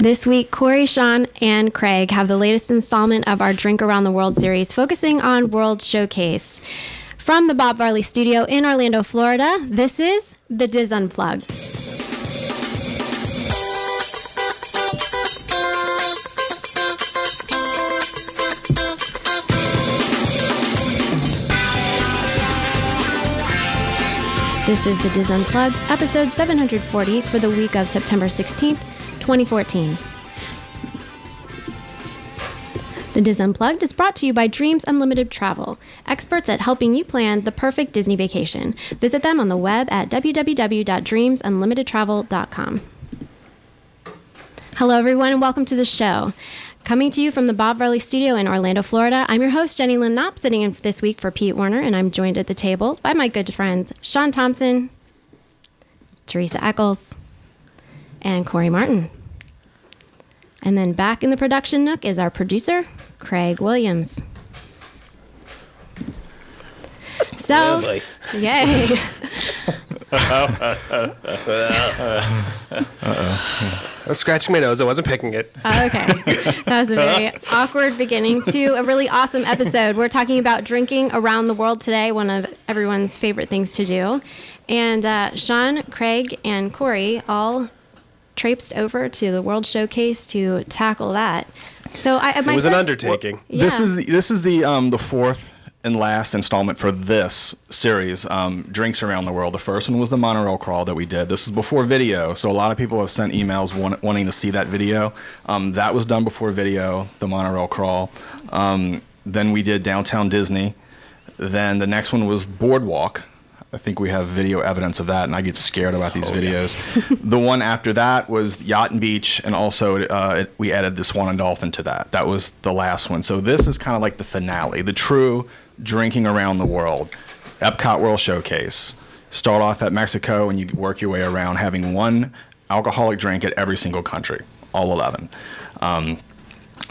This week, Corey, Shaun, and Craig have the latest installment of our Drink Around the World series, focusing on World Showcase. From the Bob Varley Studio in Orlando, Florida, this is the DIS Unplugged. This is the DIS Unplugged, episode 740 for the week of September 16th, 2014. The DIS Unplugged is brought to you by Dreams Unlimited Travel, experts at helping you plan the perfect Disney vacation. Visit them on the web at www.dreamsunlimitedtravel.com. Hello, everyone, and welcome to the show. Coming to you from the Bob Varley Studio in Orlando, Florida, I'm your host, Jenny Lynn Knopp, sitting in this week for Pete Warner, and I'm joined at the tables by my good friends, Shaun Thompson, Teresa Eccles, and Corey Martin. And then back in the production nook is our producer, Craig Williams. So, yay. I was scratching my nose. I wasn't picking it. Okay. That was a very awkward beginning to a really awesome episode. We're talking about drinking around the world today, one of everyone's favorite things to do. And Shaun, Craig, and Corey all traipsed over to the World Showcase to tackle that. So it was an undertaking. Well, yeah. This is the fourth and last installment for this series, Drinks Around the World. The first one was the Monorail Crawl that we did. This is before video, so a lot of people have sent emails wanting to see that video. That was done before video, the Monorail Crawl. Then we did Downtown Disney. Then the next one was Boardwalk. I think we have video evidence of that, and I get scared about these videos. Yeah. The one after that was Yacht and Beach, and also we added the Swan and Dolphin to that. That was the last one. So this is kind of like the finale, the true drinking around the world. Epcot World Showcase. Start off at Mexico, and you work your way around having one alcoholic drink at every single country, all 11.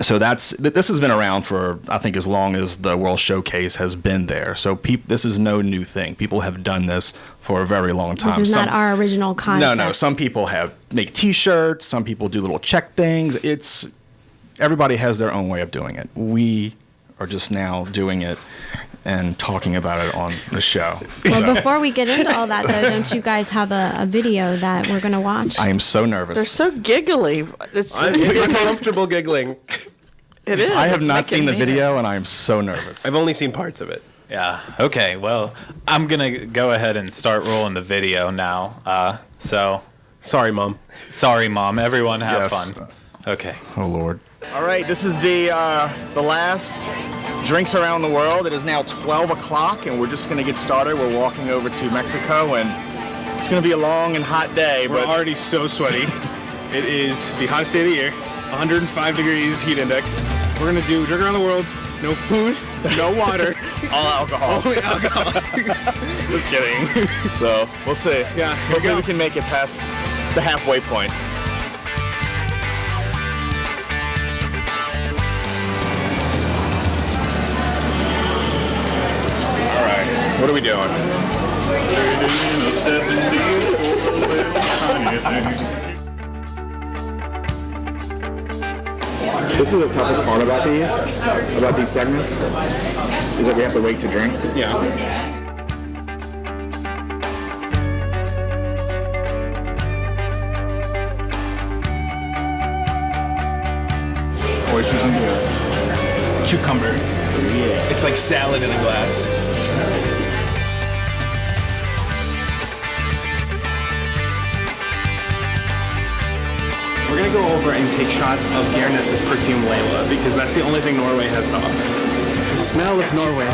So this has been around for, I think, as long as the World Showcase has been there. So this is no new thing. People have done this for a very long time. This is not our original concept. No. Some people make T-shirts. Some people do little check things. Everybody has their own way of doing it. We are just now doing it and talking about it on the show. Well, before we get into all that, though, don't you guys have a video that we're going to watch? I am so nervous. They're so giggly. It's uncomfortable giggling. It is. I have not seen the video, and I am so nervous. I've only seen parts of it. Yeah. Okay. Well, I'm gonna go ahead and start rolling the video now. Sorry, Mom. Sorry, Mom. Everyone have fun. Okay. Oh, Lord. All right, this is the last Drinks Around the World. It is now 12 o'clock, and we're just going to get started. We're walking over to Mexico, and it's going to be a long and hot day. We're already so sweaty. It is the hottest day of the year, 105 degrees heat index. We're going to do Drink Around the World, no food, no water. All alcohol. Only alcohol. Just kidding. So, we'll see. Yeah, hopefully we can make it past the halfway point. What are we doing? This is the toughest part about these segments, is that we have to wait to drink. Yeah. Oysters and beer. Cucumber. Yeah. It's like salad in a glass. We're going to go over and take shots of Guerness's perfume Layla, because that's the only thing Norway has to us. The smell of Norway.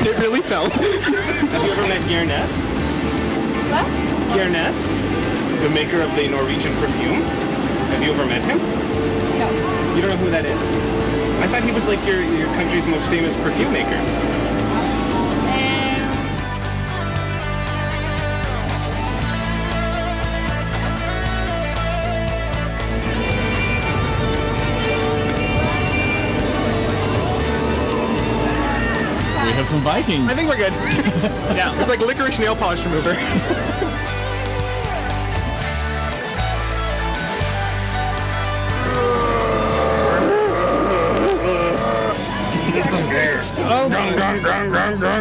It really felt. Have you ever met Guerness? What? Guerness, the maker of the Norwegian perfume. Have you ever met him? No. You don't know who that is? I thought he was like your country's most famous perfume maker. Some Vikings. I think we're good. Yeah, it's like licorice nail polish remover.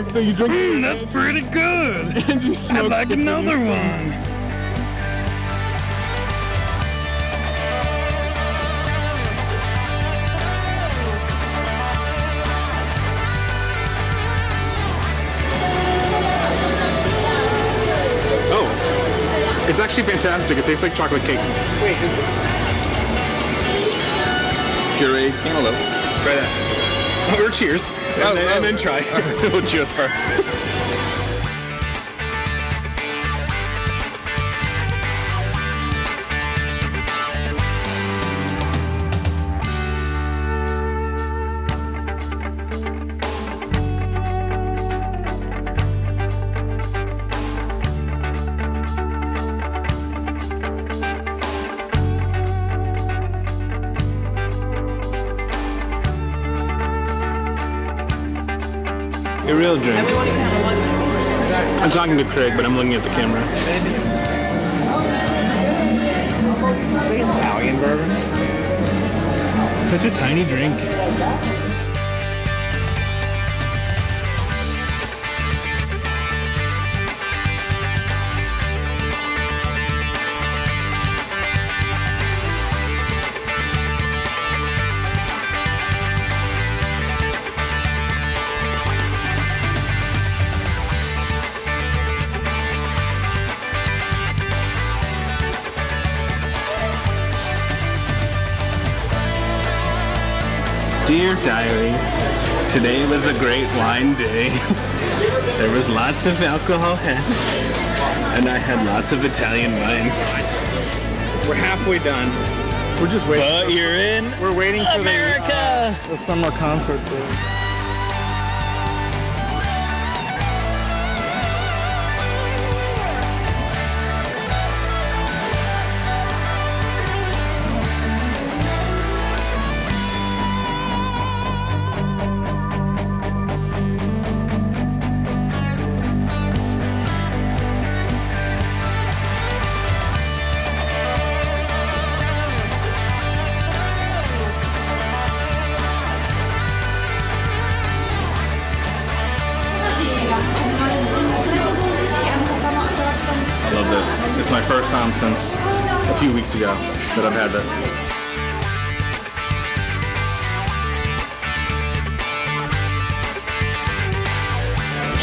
So you drink. That's pretty good. And you smoke. I'd like another one. Oh, it's actually fantastic. It tastes like chocolate cake. Wait. Pureed cantaloupe. Try that. Or cheers. And then try. We'll cheers first. A real drink. I'm talking to Craig, but I'm looking at the camera. It's like Italian bourbon. Such a tiny drink. Dear Diary, today was a great wine day. There was lots of alcohol had, and I had lots of Italian wine. We're halfway done. We're just waiting. But you're in We're waiting for America. The summer concert. I love this. It's my first time since a few weeks ago that I've had this.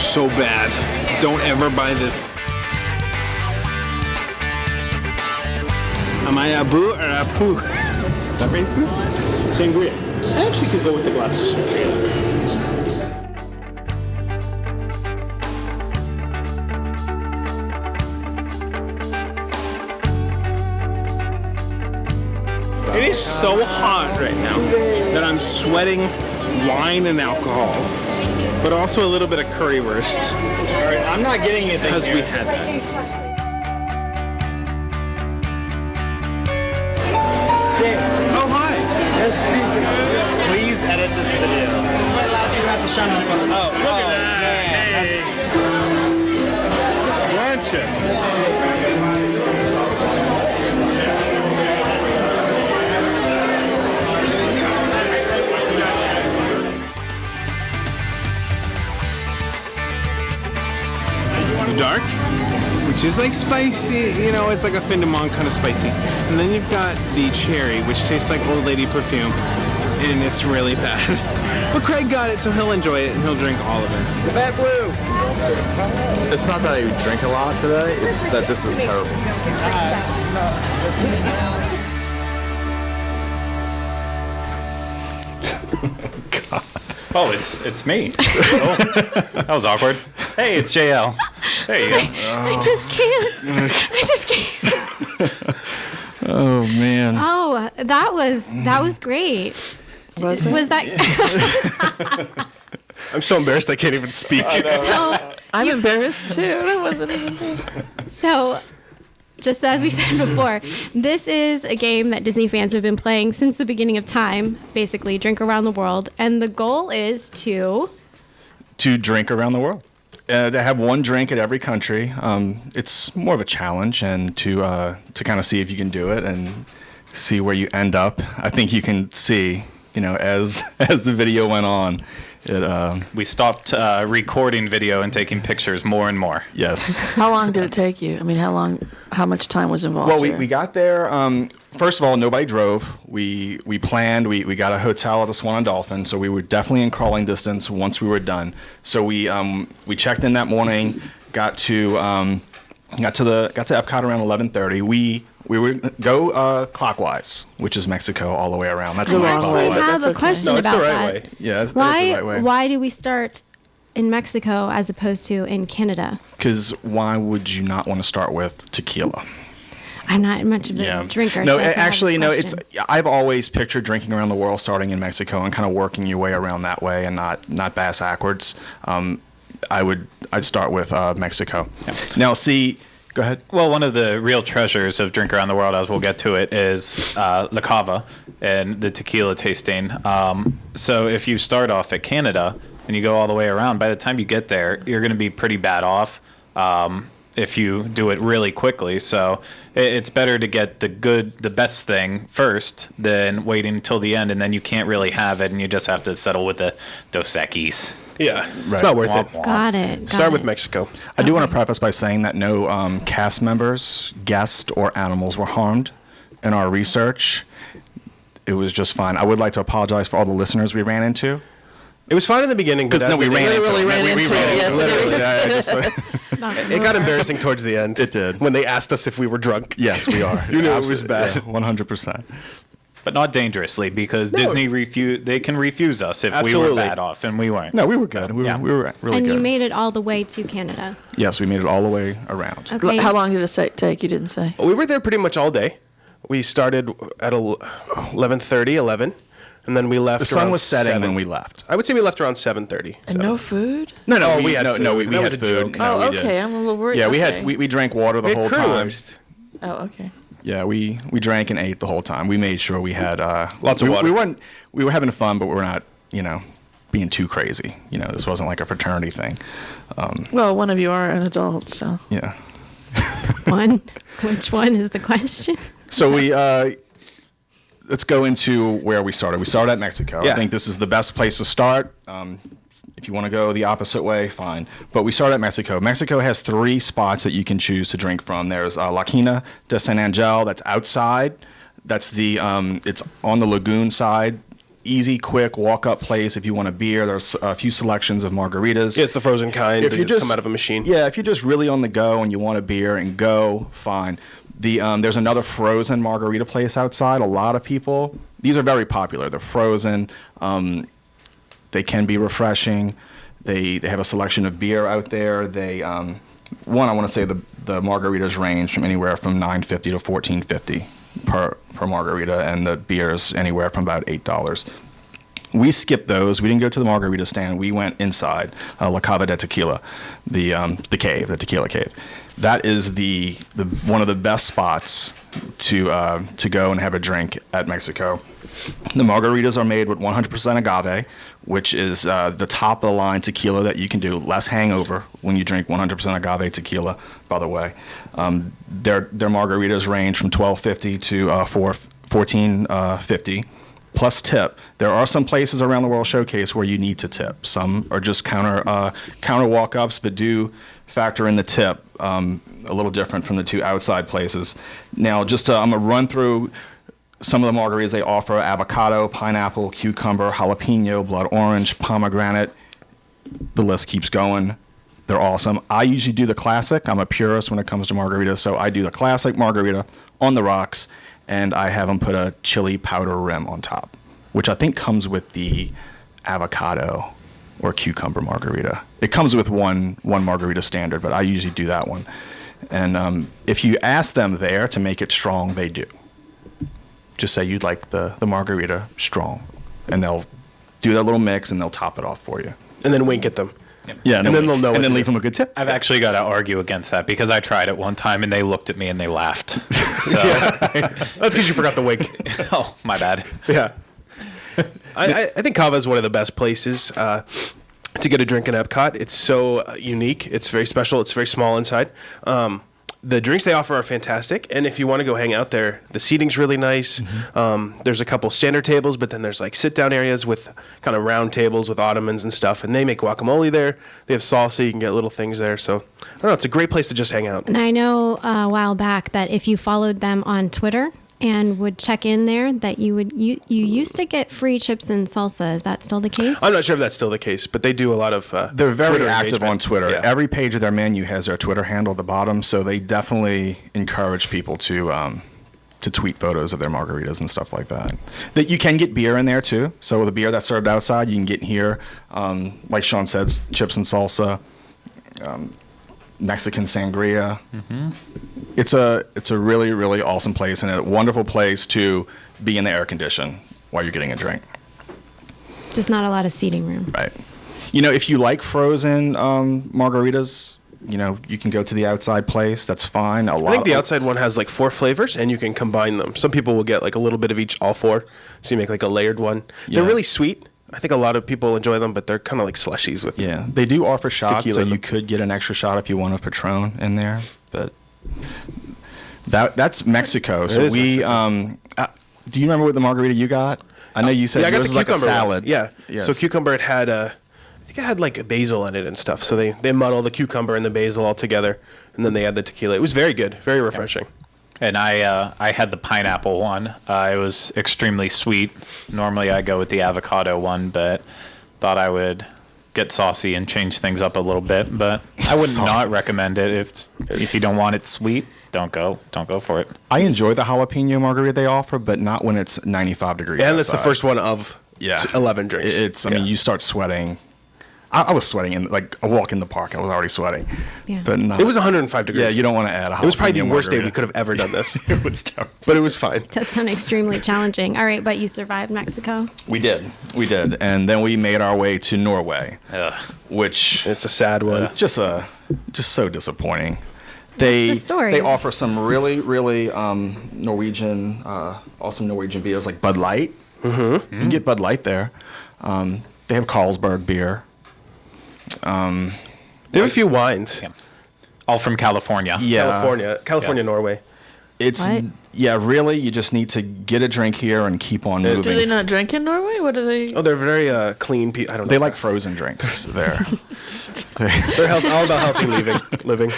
So bad. Don't ever buy this. Am I a boo or a poo? Is that racist? Sangria. I actually could go with the glass of sangria. It is so hot right now that I'm sweating wine and alcohol, but also a little bit of currywurst Alright, I'm not getting anything because we here. had that. Oh, hi. Please edit this video. This might last you to have the shine on photos. Oh, Look at that. Hey. Luncheon. Dark, which is like spicy, you know, it's like a fin de menthe kind of spicy. And then you've got the cherry, which tastes like old lady perfume, and it's really bad. But Craig got it, so he'll enjoy it, and he'll drink all of it. The bad blue. It's not that I drink a lot today, it's that this is terrible. Oh, it's me. Oh, that was awkward. Hey, it's JL. There you go. I just can't. I just can't. Oh man. Oh, that was great. Was that I'm so embarrassed I can't even speak. so? I'm embarrassed too. That wasn't even good. So, just as we said before, this is a game that Disney fans have been playing since the beginning of time. Basically, drink around the world, and the goal is to drink around the world. To have one drink at every country. It's more of a challenge, and to kind of see if you can do it and see where you end up. I think you can see, you know, as the video went on, We stopped recording video and taking pictures more and more. Yes. How long did it take you? I mean, how much time was involved? Well, here? we got there. First of all, nobody drove. We planned. We got a hotel at the Swan and Dolphin, so we were definitely in crawling distance once we were done. So we checked in that morning. Got to Epcot around 11:30. We would go clockwise, which is Mexico all the way around. That's The my wrong I way. clockwise. have That's a okay. question No, it's about the right that. way. Yeah, that's Why? the right way. Why do we start in Mexico as opposed to in Canada? Because why would you not want to start with tequila? I'm not much of a drinker. No, so that's why I have a actually, no. It's question. I've always pictured drinking around the world starting in Mexico and kind of working your way around that way, and not bass backwards. I'd start with Mexico. Yeah. Now, see, go ahead. Well, one of the real treasures of Drink Around the World, as we'll get to it, is La Cava and the tequila tasting. So if you start off at Canada and you go all the way around, by the time you get there, you're going to be pretty bad off if you do it really quickly. So it's better to get the best thing first than waiting until the end, and then you can't really have it, and you just have to settle with the Dos Equis. Yeah, it's not worth it. Got it. Start with Mexico. I do want to preface by saying that no cast members, guests, or animals were harmed in our research. It was just fine. I would like to apologize for all the listeners we ran into. It was fine in the beginning, but No, we ran into Literally it. ran We into ran it, yes, into it. it Literally, is. yeah, just, it got embarrassing towards the end. It did. When they asked us if we were drunk. yes, we are. You knew it was bad. 100%. But not dangerously, because Disney they can refuse us if we Absolutely. were bad off, and we weren't. No, we were good. We were really And good. you made it all the way to Canada. Yes, we made it all the way around. Okay. How long did it take? You didn't say. We were there pretty much all day. We started at 11:30, 11, and then we left. The sun around was setting 7. when we left. I would say we left around 7:30. And no food? No, Oh, we had no, food. no, we That had was a food. joke. No, Oh, we okay. did. I'm a little worried. Yeah, we Okay. had we drank water the We had whole crew time. roast. Oh, okay. Yeah, we drank and ate the whole time. We made sure we had Lots of water. We were having fun, but we're not, being too crazy. This wasn't like a fraternity thing. Well, one of you are an adult, so. Yeah. One. Which one is the question? So let's go into where we started. We started at Mexico. Yeah. I think this is the best place to start. If you want to go the opposite way, fine. But we started at Mexico. Mexico has 3 spots that you can choose to drink from. There's La Quina de San Angel, that's outside. That's it's on the lagoon side. Easy, quick, walk-up place if you want a beer. There's a few selections of margaritas. Yeah, it's the frozen kind. If They you just come out of a machine. Yeah, if you're just really on the go and you want a beer and go, fine. There's another frozen margarita place outside. A lot of people. These are very popular. They're frozen. They can be refreshing. They have a selection of beer out there. They I want to say the margaritas range from anywhere from $9.50 to $14.50 per margarita, and the beers anywhere from about $8. We skipped those. We didn't go to the margarita stand. We went inside La Cava de Tequila, the cave, the tequila cave. That is the one of the best spots to go and have a drink at Mexico. The margaritas are made with 100% agave, which is the top of the line tequila that you can do. Less hangover when you drink 100% agave tequila, by the way. Their margaritas range from $12.50 to $14.50 plus tip. There are some places around the World Showcase where you need to tip. Some are just counter walk-ups, but do factor in the tip. A little different from the 2 outside places. Now, I'm going to run through some of the margaritas they offer: avocado, pineapple, cucumber, jalapeno, blood orange, pomegranate. The list keeps going. They're awesome. I usually do the classic. I'm a purist when it comes to margaritas, so I do the classic margarita on the rocks, and I have them put a chili powder rim on top, which I think comes with the avocado or cucumber margarita. It comes with one margarita standard, but I usually do that one. And if you ask them there to make it strong, they do. Just say you'd like the margarita strong, and they'll do that little mix, and they'll top it off for you. And then wink at them. Yeah, And then they'll know what and then to leave do. them a good tip. I've actually got to argue against that because I tried it one time and they looked at me and they laughed. So, That's because you forgot the wink. oh, my bad. Yeah. I think Cava is one of the best places to get a drink in Epcot. It's so unique. It's very special. It's very small inside. the drinks they offer are fantastic, and if you want to go hang out there, the seating's really nice. There's a couple standard tables, but then there's like sit-down areas with kind of round tables with ottomans and stuff, and they make guacamole there. They have salsa. You can get little things there. So, I don't know. It's a great place to just hang out. And I know a while back that if you followed them on Twitter and would check in there, that you used to get free chips and salsa. Is that still the case? I'm not sure if that's still the case, but they do a lot of They're very Twitter active engagement. on Twitter. Yeah. Every page of their menu has their Twitter handle at the bottom, so they definitely encourage people to tweet photos of their margaritas and stuff like that. That you can get beer in there too. So the beer that's served outside, you can get here. Like Shaun said, chips and salsa, Mexican sangria. It's a really, really awesome place and a wonderful place to be in the air condition while you're getting a drink. Just not a lot of seating room. Right. You know, if you like frozen margaritas, you know, you can go to the outside place. That's fine. I think the outside one has like 4 flavors, and you can combine them. Some people will get like a little bit of each, all 4, so you make like a layered one. Yeah. They're really sweet. I think a lot of people enjoy them, but they're kind of like slushies with. Yeah, they do offer shots, tequila so in you them. could get an extra shot if you want a Patron in there. But that's Mexico. So is we, Mexico. do you remember what the margarita you got? I know you said Yeah, I got yours the was like a cucumber one. salad. Yeah. Yes. So cucumber, it had I think it had like a basil in it and stuff. So they muddle the cucumber and the basil all together, and then they add the tequila. It was very good, very refreshing. And I had the pineapple one. It was extremely sweet. Normally I go with the avocado one, but thought I would get saucy and change things up a little bit. But I would not recommend it if you don't want it sweet. Don't go for it. I enjoy the jalapeno margarita they offer, but not when it's 95 degrees. And that's the outside. first one of 11 drinks. It's. I mean, you start sweating. I was sweating in like a walk in the park. I was already sweating. Yeah. But not, It was 105 degrees. Yeah, you don't want to add a jalapeno It was probably the worst day we margarita. could have ever done this. It was terrible. But it was fine. Does sound extremely challenging. All right, but you survived Mexico. We did, and then we made our way to Norway, which It's a sad one. just so disappointing. They What's the story? they offer some really Norwegian awesome Norwegian beers like Bud Light. You can get Bud Light there. They have Carlsberg beer. They have a few wines. Yeah. All from California. Yeah, California, Norway. It's What? really. You just need to get a drink here and keep on moving. Do they not drink in Norway? What do they? Oh, they're very clean people. I don't know. They like frozen drinks there. They're all about healthy living.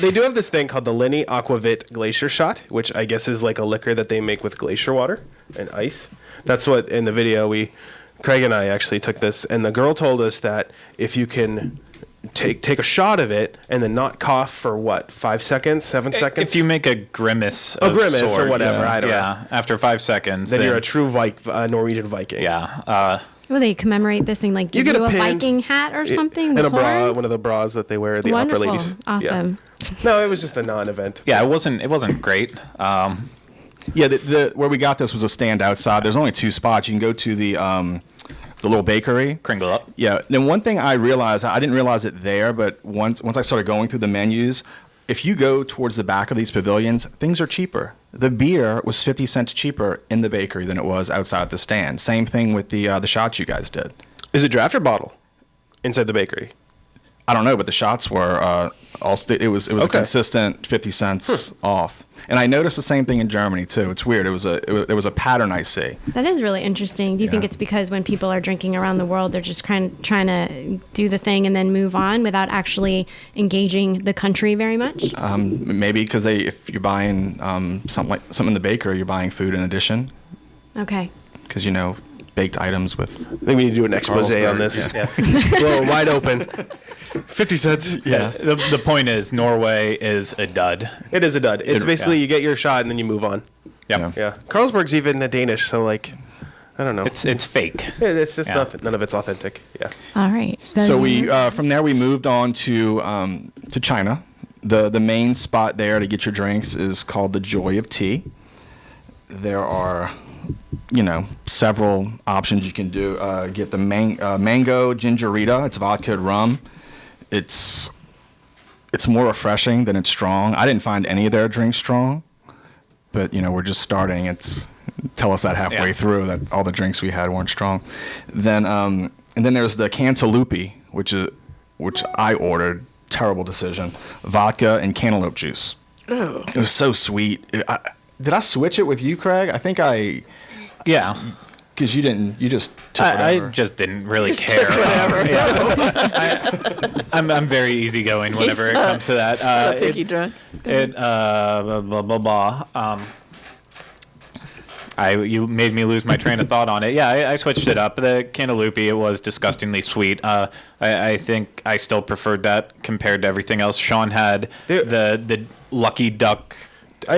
They do have this thing called the Linea Aquavit Glacier shot, which I guess is like a liquor that they make with glacier water and ice. That's what in the video Craig and I actually took this, and the girl told us that if you can take a shot of it and then not cough for 5 seconds, 7 seconds. If you make a grimace, A grimace or whatever, I don't know. Yeah, after 5 seconds, then you're a true Norwegian Viking. Yeah. Will they commemorate this thing like You give get you a a pin. Viking hat or something? And with a bra, horns? one of the bras that they wear, the Wonderful. opera ladies. Awesome. Yeah. No, it was just a non-event. Yeah, it wasn't great. Yeah, the where we got this was a stand outside. There's only 2 spots. You can go to the little bakery. Kringle up. Yeah. Then one thing I realized, I didn't realize it there, but once I started going through the menus, if you go towards the back of these pavilions, things are cheaper. The beer was 50 cents cheaper in the bakery than it was outside the stand. Same thing with the shots you guys did. Is it draft or bottle inside the bakery? I don't know, but the shots were also. It was a Okay. consistent 50 cents off. And I noticed the same thing in Germany too. It's weird. There was a pattern I see. That is really interesting. Do you think Yeah. it's because when people are drinking around the world, they're just trying to do the thing and then move on without actually engaging the country very much? Maybe because if you're buying something in the bakery, you're buying food in addition. Okay. Because baked items with. I think we need to do an expose on this. Yeah. Whoa, wide open. 50 cents. Yeah. The point is, Norway is a dud. It is a dud. It's basically yeah. you get your shot and then you move on. Yep. Yeah. Carlsberg's even a Danish, so I don't know. It's fake. It's just Yeah. none of it's authentic. Yeah. All right. So we from there we moved on to China. The main spot there to get your drinks is called the Joy of Tea. There are several options you can do. Get the mango gingerita. It's vodka and rum. It's more refreshing than it's strong. I didn't find any of their drinks strong, but we're just starting. Tell us that halfway through that all the drinks we had weren't strong. Then and then there's the cantaloupe, which I ordered. Terrible decision. Vodka and cantaloupe juice. Oh. It was so sweet. Did I switch it with you, Craig? I think Yeah. because you didn't. You just took I whatever. just didn't really care. I'm very easygoing whenever it comes to that. A picky drunk. Blah blah blah. You made me lose my train of thought on it. Yeah, I switched it up. The cantaloupe, it was disgustingly sweet. I think I still preferred that compared to everything else. Shaun had the Lucky Duck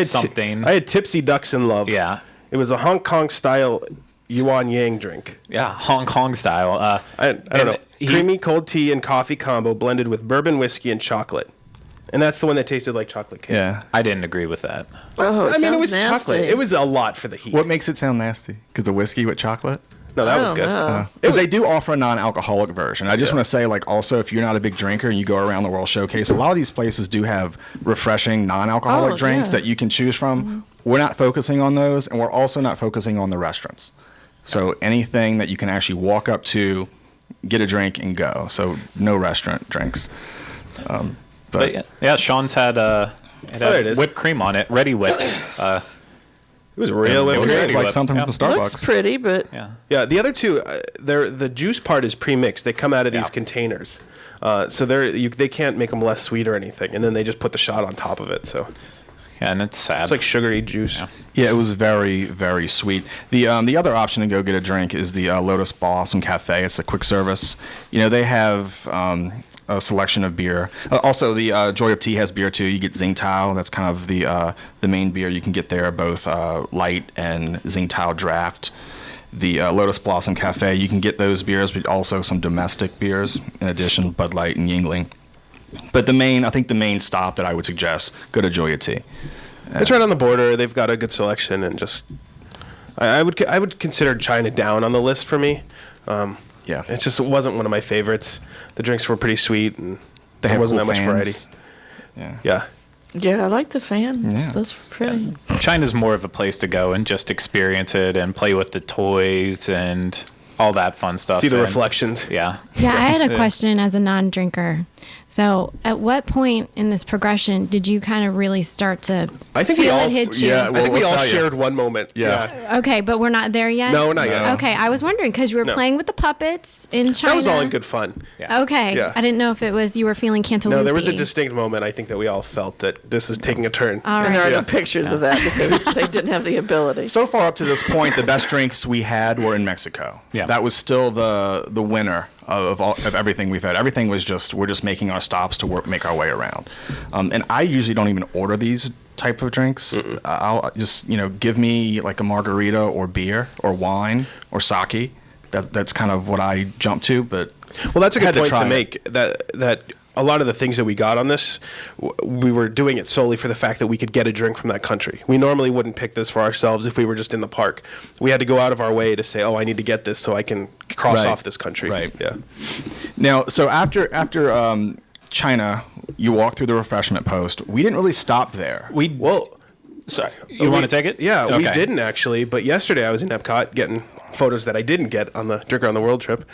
something. I had Tipsy Ducks in Love. Yeah. It was a Hong Kong style Yuan Yang drink. Yeah, Hong Kong style. I don't know. Creamy cold tea and coffee combo blended with bourbon whiskey and chocolate. And that's the one that tasted like chocolate cake. Yeah. I didn't agree with that. Oh, I mean, it was nasty. chocolate. It was a lot for the heat. What makes it sound nasty? Because the whiskey with chocolate? No, that I was don't good. know. Because they do offer a non-alcoholic version. I just want to say, like, also, if you're not a big drinker and you go around the World Showcase, a lot of these places do have refreshing non-alcoholic Oh, drinks yeah. that you can choose from. Mm-hmm. We're not focusing on those, and we're also not focusing on the restaurants. So anything that you can actually walk up to, get a drink, and go. So no restaurant drinks. But yeah, Shaun's had there it is. whipped cream on it, ready whip. It was real it whipped was cream. ready like whip. something Yeah. from Starbucks. Looks pretty, but Yeah. Yeah, the other two, the juice part is pre-mixed. They come out of these containers, so they can't make them less sweet or anything. And then they just put the shot on top of it. So Yeah, and it's sad. it's like sugary juice. Yeah. Yeah, it was very, very sweet. The other option to go get a drink is the Lotus Blossom Cafe. It's a quick service. You know, they have a selection of beer. Also, the Joy of Tea has beer too. You get Tsingtao. That's kind of the main beer you can get there, both light and Tsingtao draft. The Lotus Blossom Cafe, you can get those beers, but also some domestic beers in addition, Bud Light and Yingling. But I think the main stop that I would suggest, go to Joy of Tea. It's right on the border. They've got a good selection, and just I would consider China down on the list for me. Yeah. It wasn't one of my favorites. The drinks were pretty sweet, and They there have wasn't cool that much variety. fans. Yeah. Yeah. yeah, I like the fan. Yeah, That's pretty. China's more of a place to go and just experience it and play with the toys and all that fun stuff. See the And- reflections. Yeah. Yeah, I had a question as a non-drinker. So, at what point in this progression did you kind of really start to I think feel we all it hit you? yeah, I think we we'll all tell you. shared one moment. Yeah. Okay, but we're not there yet? No, not yet. Okay, I was wondering because you were No. playing with the puppets in China. That was all in good fun. Yeah. Okay, Yeah. I didn't know if it was you were feeling cantaloupe. No, there was a distinct moment, I think, that we all felt that this is taking a turn. All And there are right. no pictures of that because they didn't have the ability. So far up to this point, the best drinks we had were in Mexico. Yeah. That was still the winner of everything we've had. Everything was we're just making our stops to make our way around. And I usually don't even order these type of drinks. I'll just give me like a margarita or beer or wine or sake. That's kind of what I jump to. But Well, that's a had good point try to it. make. That a lot of the things that we got on this, we were doing it solely for the fact that we could get a drink from that country. We normally wouldn't pick this for ourselves if we were just in the park. We had to go out of our way to say, "Oh, I need to get this so I can cross Right. off this country." Right. Yeah. Now, so after China, you walk through the refreshment post. We didn't really stop there. Well, Sorry. You want to take it? Yeah, we Okay. didn't actually. But yesterday I was in Epcot getting photos that I didn't get on the Drink Around the World trip.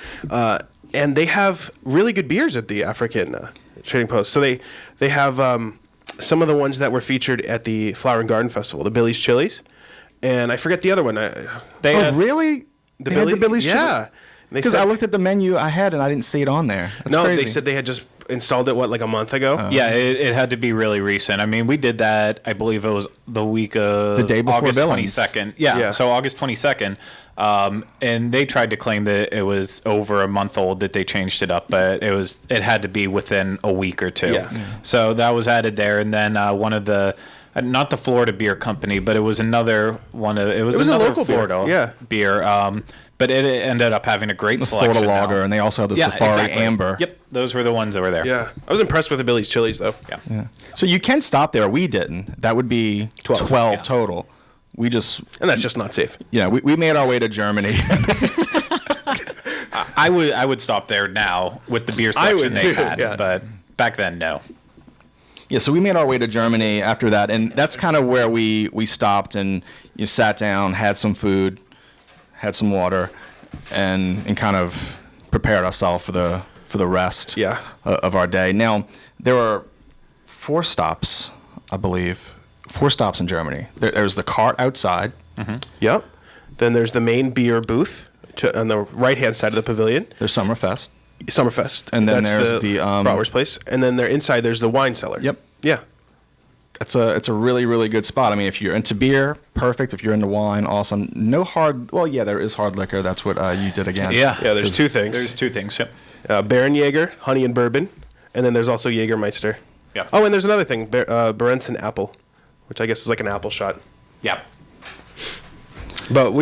And they have really good beers at the African Trading Post. So they have some of the ones that were featured at the Flower and Garden Festival, the Billy's Chili's. And I forget the other one. They Oh, had- really? They had the Billy's chili? Yeah. They Because said- I looked at the menu I had and I didn't see it on there. That's no, crazy. they said they had just installed it, like a month ago? Yeah, it had to be really recent. I mean, we did that, I believe it was the week of The day before August Billings. 22nd. Yeah, Yeah. so August 22nd. And they tried to claim that it was over a month old that they changed it up, but it had to be within a week or two. Yeah. So that was added there. And then one of the, not the Florida Beer Company, but it was another one of, it was a another local beer, Florida beer. But it ended up having a great the selection. Florida now. Lager, and they also have the Yeah, Safari exactly. Amber. Yep, those were the ones that were there. Yeah. I was impressed with the Billy's Chili's, though. Yeah. Yeah. So you can stop there. We didn't. That would be 12 Yeah. total. We just, And that's just not safe. we made our way to Germany. I would stop there now with the beer I section would they too, had, yeah. but back then, no. Yeah, so we made our way to Germany after that, and that's kind of where we stopped and you sat down, had some food, had some water, and kind of prepared ourselves for the rest Yeah. of our day. Now, there were 4 stops I believe, 4 stops in Germany. There's the cart outside. Yep. Then there's the main beer booth on the right-hand side of the pavilion. There's Summerfest. And then That's there's the Bratwurst place. And then inside there's the wine cellar. Yep. Yeah. It's a really, really good spot. I mean, if you're into beer, perfect. If you're into wine, awesome. No hard. Well, yeah, there is hard liquor. That's what you did again. Yeah. Yeah, there's 2 things. There's 2 things. Yep. Baron Jaeger, honey and bourbon. And then there's also Jägermeister. Yeah. Oh, and there's another thing, Berentzen apple, which I guess is like an apple shot. Yeah. But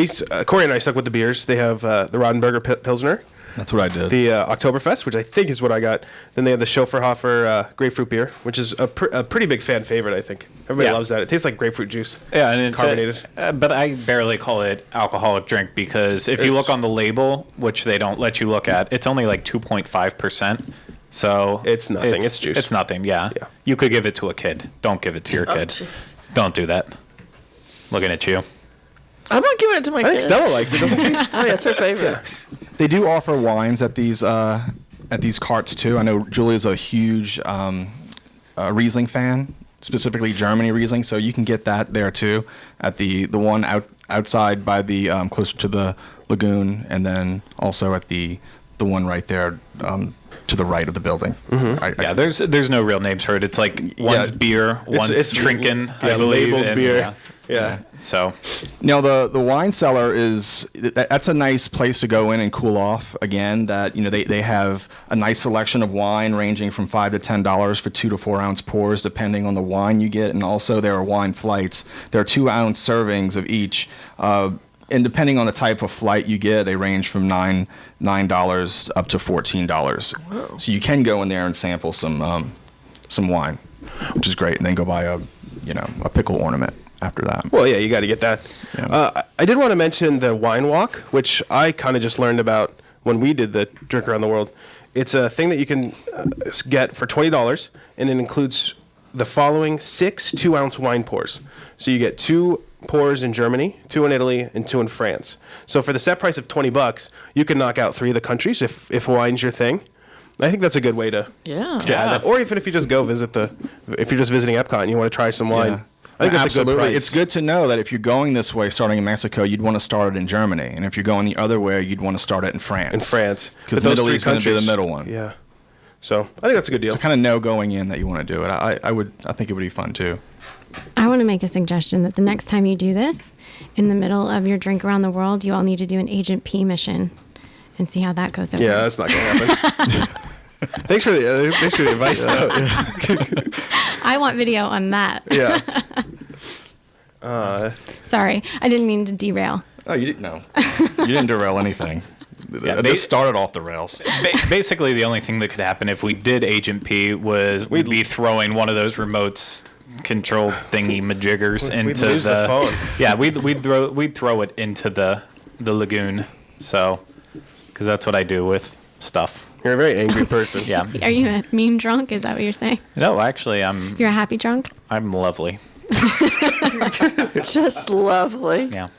Corey and I stuck with the beers. They have the Rodenberger Pilsner, That's what I did. the Oktoberfest, which I think is what I got. Then they have the Schofferhofer Grapefruit Beer, which is a pretty big fan favorite, I think. Everybody loves that. It tastes like grapefruit juice. Yeah, and it's carbonated. but I barely call it alcoholic drink because if you look on the label, which they don't let you look at, it's only like 2.5%. So It's nothing. It's juice. It's nothing. Yeah. You could give it to a kid. Don't give it to your kid. jeez. Don't do that. Looking at you. I'm not giving it to my I kid. think Stella likes it, doesn't she? Oh, yeah, it's her favorite. They do offer wines at these carts too. I know Julia's a huge Riesling fan, specifically Germany Riesling, so you can get that there too at the one outside by the closer to the lagoon, and then also at the one right there to the right of the building. Yeah, there's no real names for it. It's like one's beer, one's it's Trinken, I believe. labeled and, beer. Yeah. So, Now the wine cellar that's a nice place to go in and cool off. Again, that they have a nice selection of wine ranging from $5 to $10 for 2 to 4 ounce pours, depending on the wine you get, and also there are wine flights. There are 2 ounce servings of each. And depending on the type of flight you get, they range from $9 up to $14. Whoa. So you can go in there and sample some wine, which is great, and then go buy a pickle ornament after that. Well, yeah, you got to get that. Yeah. I did want to mention the wine walk, which I kind of just learned about when we did the Drink Around the World. It's a thing that you can get for $20, and it includes the following 6 2-ounce wine pours. So you get 2 pours in Germany, 2 in Italy, and 2 in France. So for the set price of $20, you can knock out 3 of the countries if wine's your thing. I think that's a good way to add that. Or even if you just go if you're just visiting Epcot and you want to try some wine. Yeah. I think that's Absolutely. a good price. It's good to know that if you're going this way, starting in Mexico, you'd want to start it in Germany, and if you're going the other way, you'd want to start it in France. In France. Because But those Italy 3 is going to be the countries- middle one. Yeah. So I think that's a good deal. So kind of know going in that you want to do it. I think it would be fun too. I want to make a suggestion that the next time you do this, in the middle of your Drink Around the World, you all need to do an Agent P mission and see how that goes over. Yeah, that's not going to happen. Thanks for the advice, though. I want video on that. Yeah. Sorry, I didn't mean to derail. Oh, you didn't know. You didn't derail anything. Yeah, This started off the rails. basically, the only thing that could happen if we did Agent P was we'd be throwing one of those remotes control thingy majiggers into lose the phone. Yeah, we'd throw it into the lagoon. So, because that's what I do with stuff. You're a very angry person. Yeah. Are you a mean drunk? Is that what you're saying? No, actually, You're a happy drunk? I'm lovely. Just lovely. Yeah.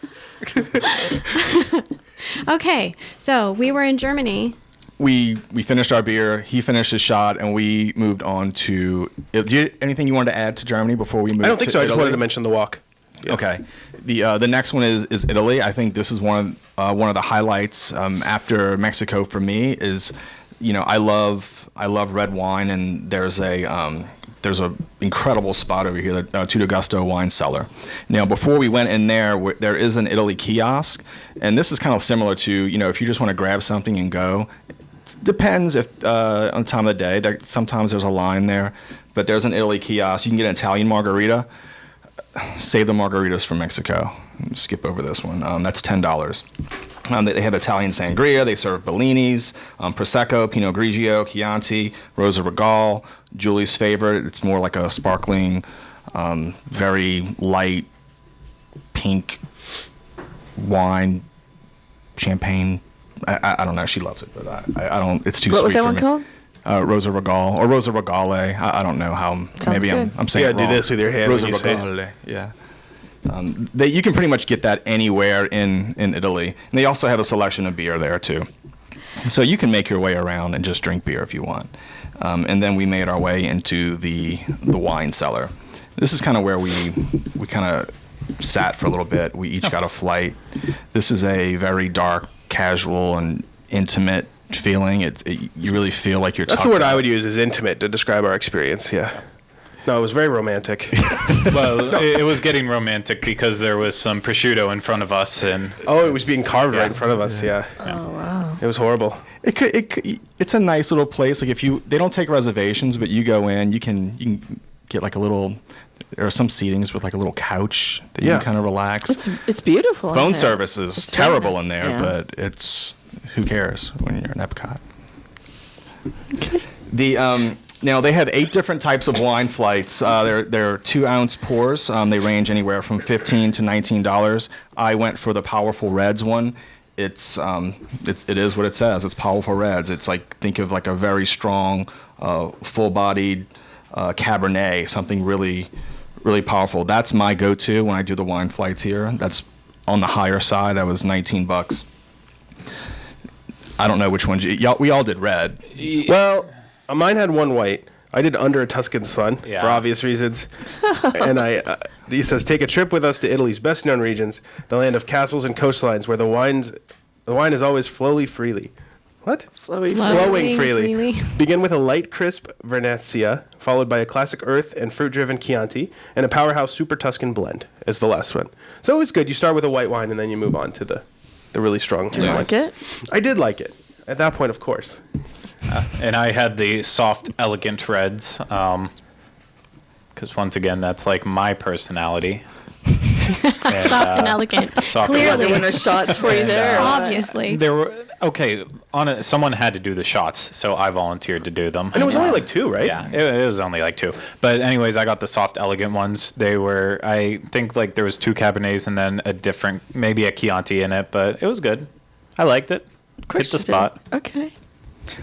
Okay, so we were in Germany. We finished our beer. He finished his shot, and we moved on to. Anything you wanted to add to Germany before we moved? I don't think so. I just Italy? wanted to mention the walk. Yeah. Okay. The next one is Italy. I think this is one of the highlights after Mexico for me. Is I love red wine, and there's a incredible spot over here, the Guusto wine cellar. Now, before we went in there, there is an Italy kiosk, and this is kind of similar to if you just want to grab something and go. Depends if on the time of the day. Sometimes there's a line there, but there's an Italy kiosk. You can get an Italian margarita. Save the margaritas from Mexico. Skip over this one. That's $10. They have Italian sangria. They serve Bellinis, Prosecco, Pinot Grigio, Chianti, Rosa Regal. Julie's favorite. It's more like a sparkling, very light pink wine, champagne. I don't know. She loves it, but I don't. It's too sweet for me. What was that one called? Rosa Regal or Rosa Regale. I don't know how. Sounds Maybe good. I'm saying You it gotta do wrong. this with your hand Rosa when you say it. Regale. Yeah. You can pretty much get that anywhere in Italy, and they also have a selection of beer there too. So you can make your way around and just drink beer if you want. And then we made our way into the wine cellar. This is kind of where we kind of sat for a little bit. We each got a flight. This is a very dark, casual, and intimate feeling. You really feel like you're That's talking the word I would use, is intimate, to describe our experience. Yeah. No, it was very romantic. Well, it was getting romantic because there was some prosciutto in front of us, and Oh, it was being carved right in front of us. Yeah. Oh, wow. It was horrible. It's a nice little place. Like they don't take reservations, but you go in, you can get like a little. There are some seatings with like a little couch that you can kind of relax. It's beautiful. in Phone there. service is It's very terrible nice. in there, Yeah. but who cares when you're in Epcot. Now they have 8 different types of wine flights. They're 2-ounce pours. They range anywhere from $15 to $19. I went for the Powerful Reds one. It is what it says. It's Powerful Reds. It's like, think of like a very strong, full-bodied Cabernet, something really, really powerful. That's my go-to when I do the wine flights here. That's on the higher side. That was $19. I don't know which one. We all did red. Well, mine had one white. I did Under a Tuscan Sun for obvious reasons. And he says, take a trip with us to Italy's best known regions, the land of castles and coastlines, where the wine is always flowing freely. What? Flowing freely. Begin with a light, crisp Venezia, followed by a classic earth and fruit-driven Chianti, and a powerhouse Super Tuscan blend is the last one. So it was good. You start with a white wine, and then you move on to the really strong. Did you like it? I did like it. At that point, of course. and I had the soft, elegant reds, because once again, that's like my personality. And, Soft and elegant. soft and Clearly. Doing the shots for you there. or what? Obviously. There were someone had to do the shots, so I volunteered to do them. And it was only like 2, right? Yeah, it was only like 2. But anyways, I got the soft, elegant ones. They were, I think, like there was 2 Cabernets and then maybe a Chianti in it, but it was good. I liked it. Of course Hit the you did. spot. Okay.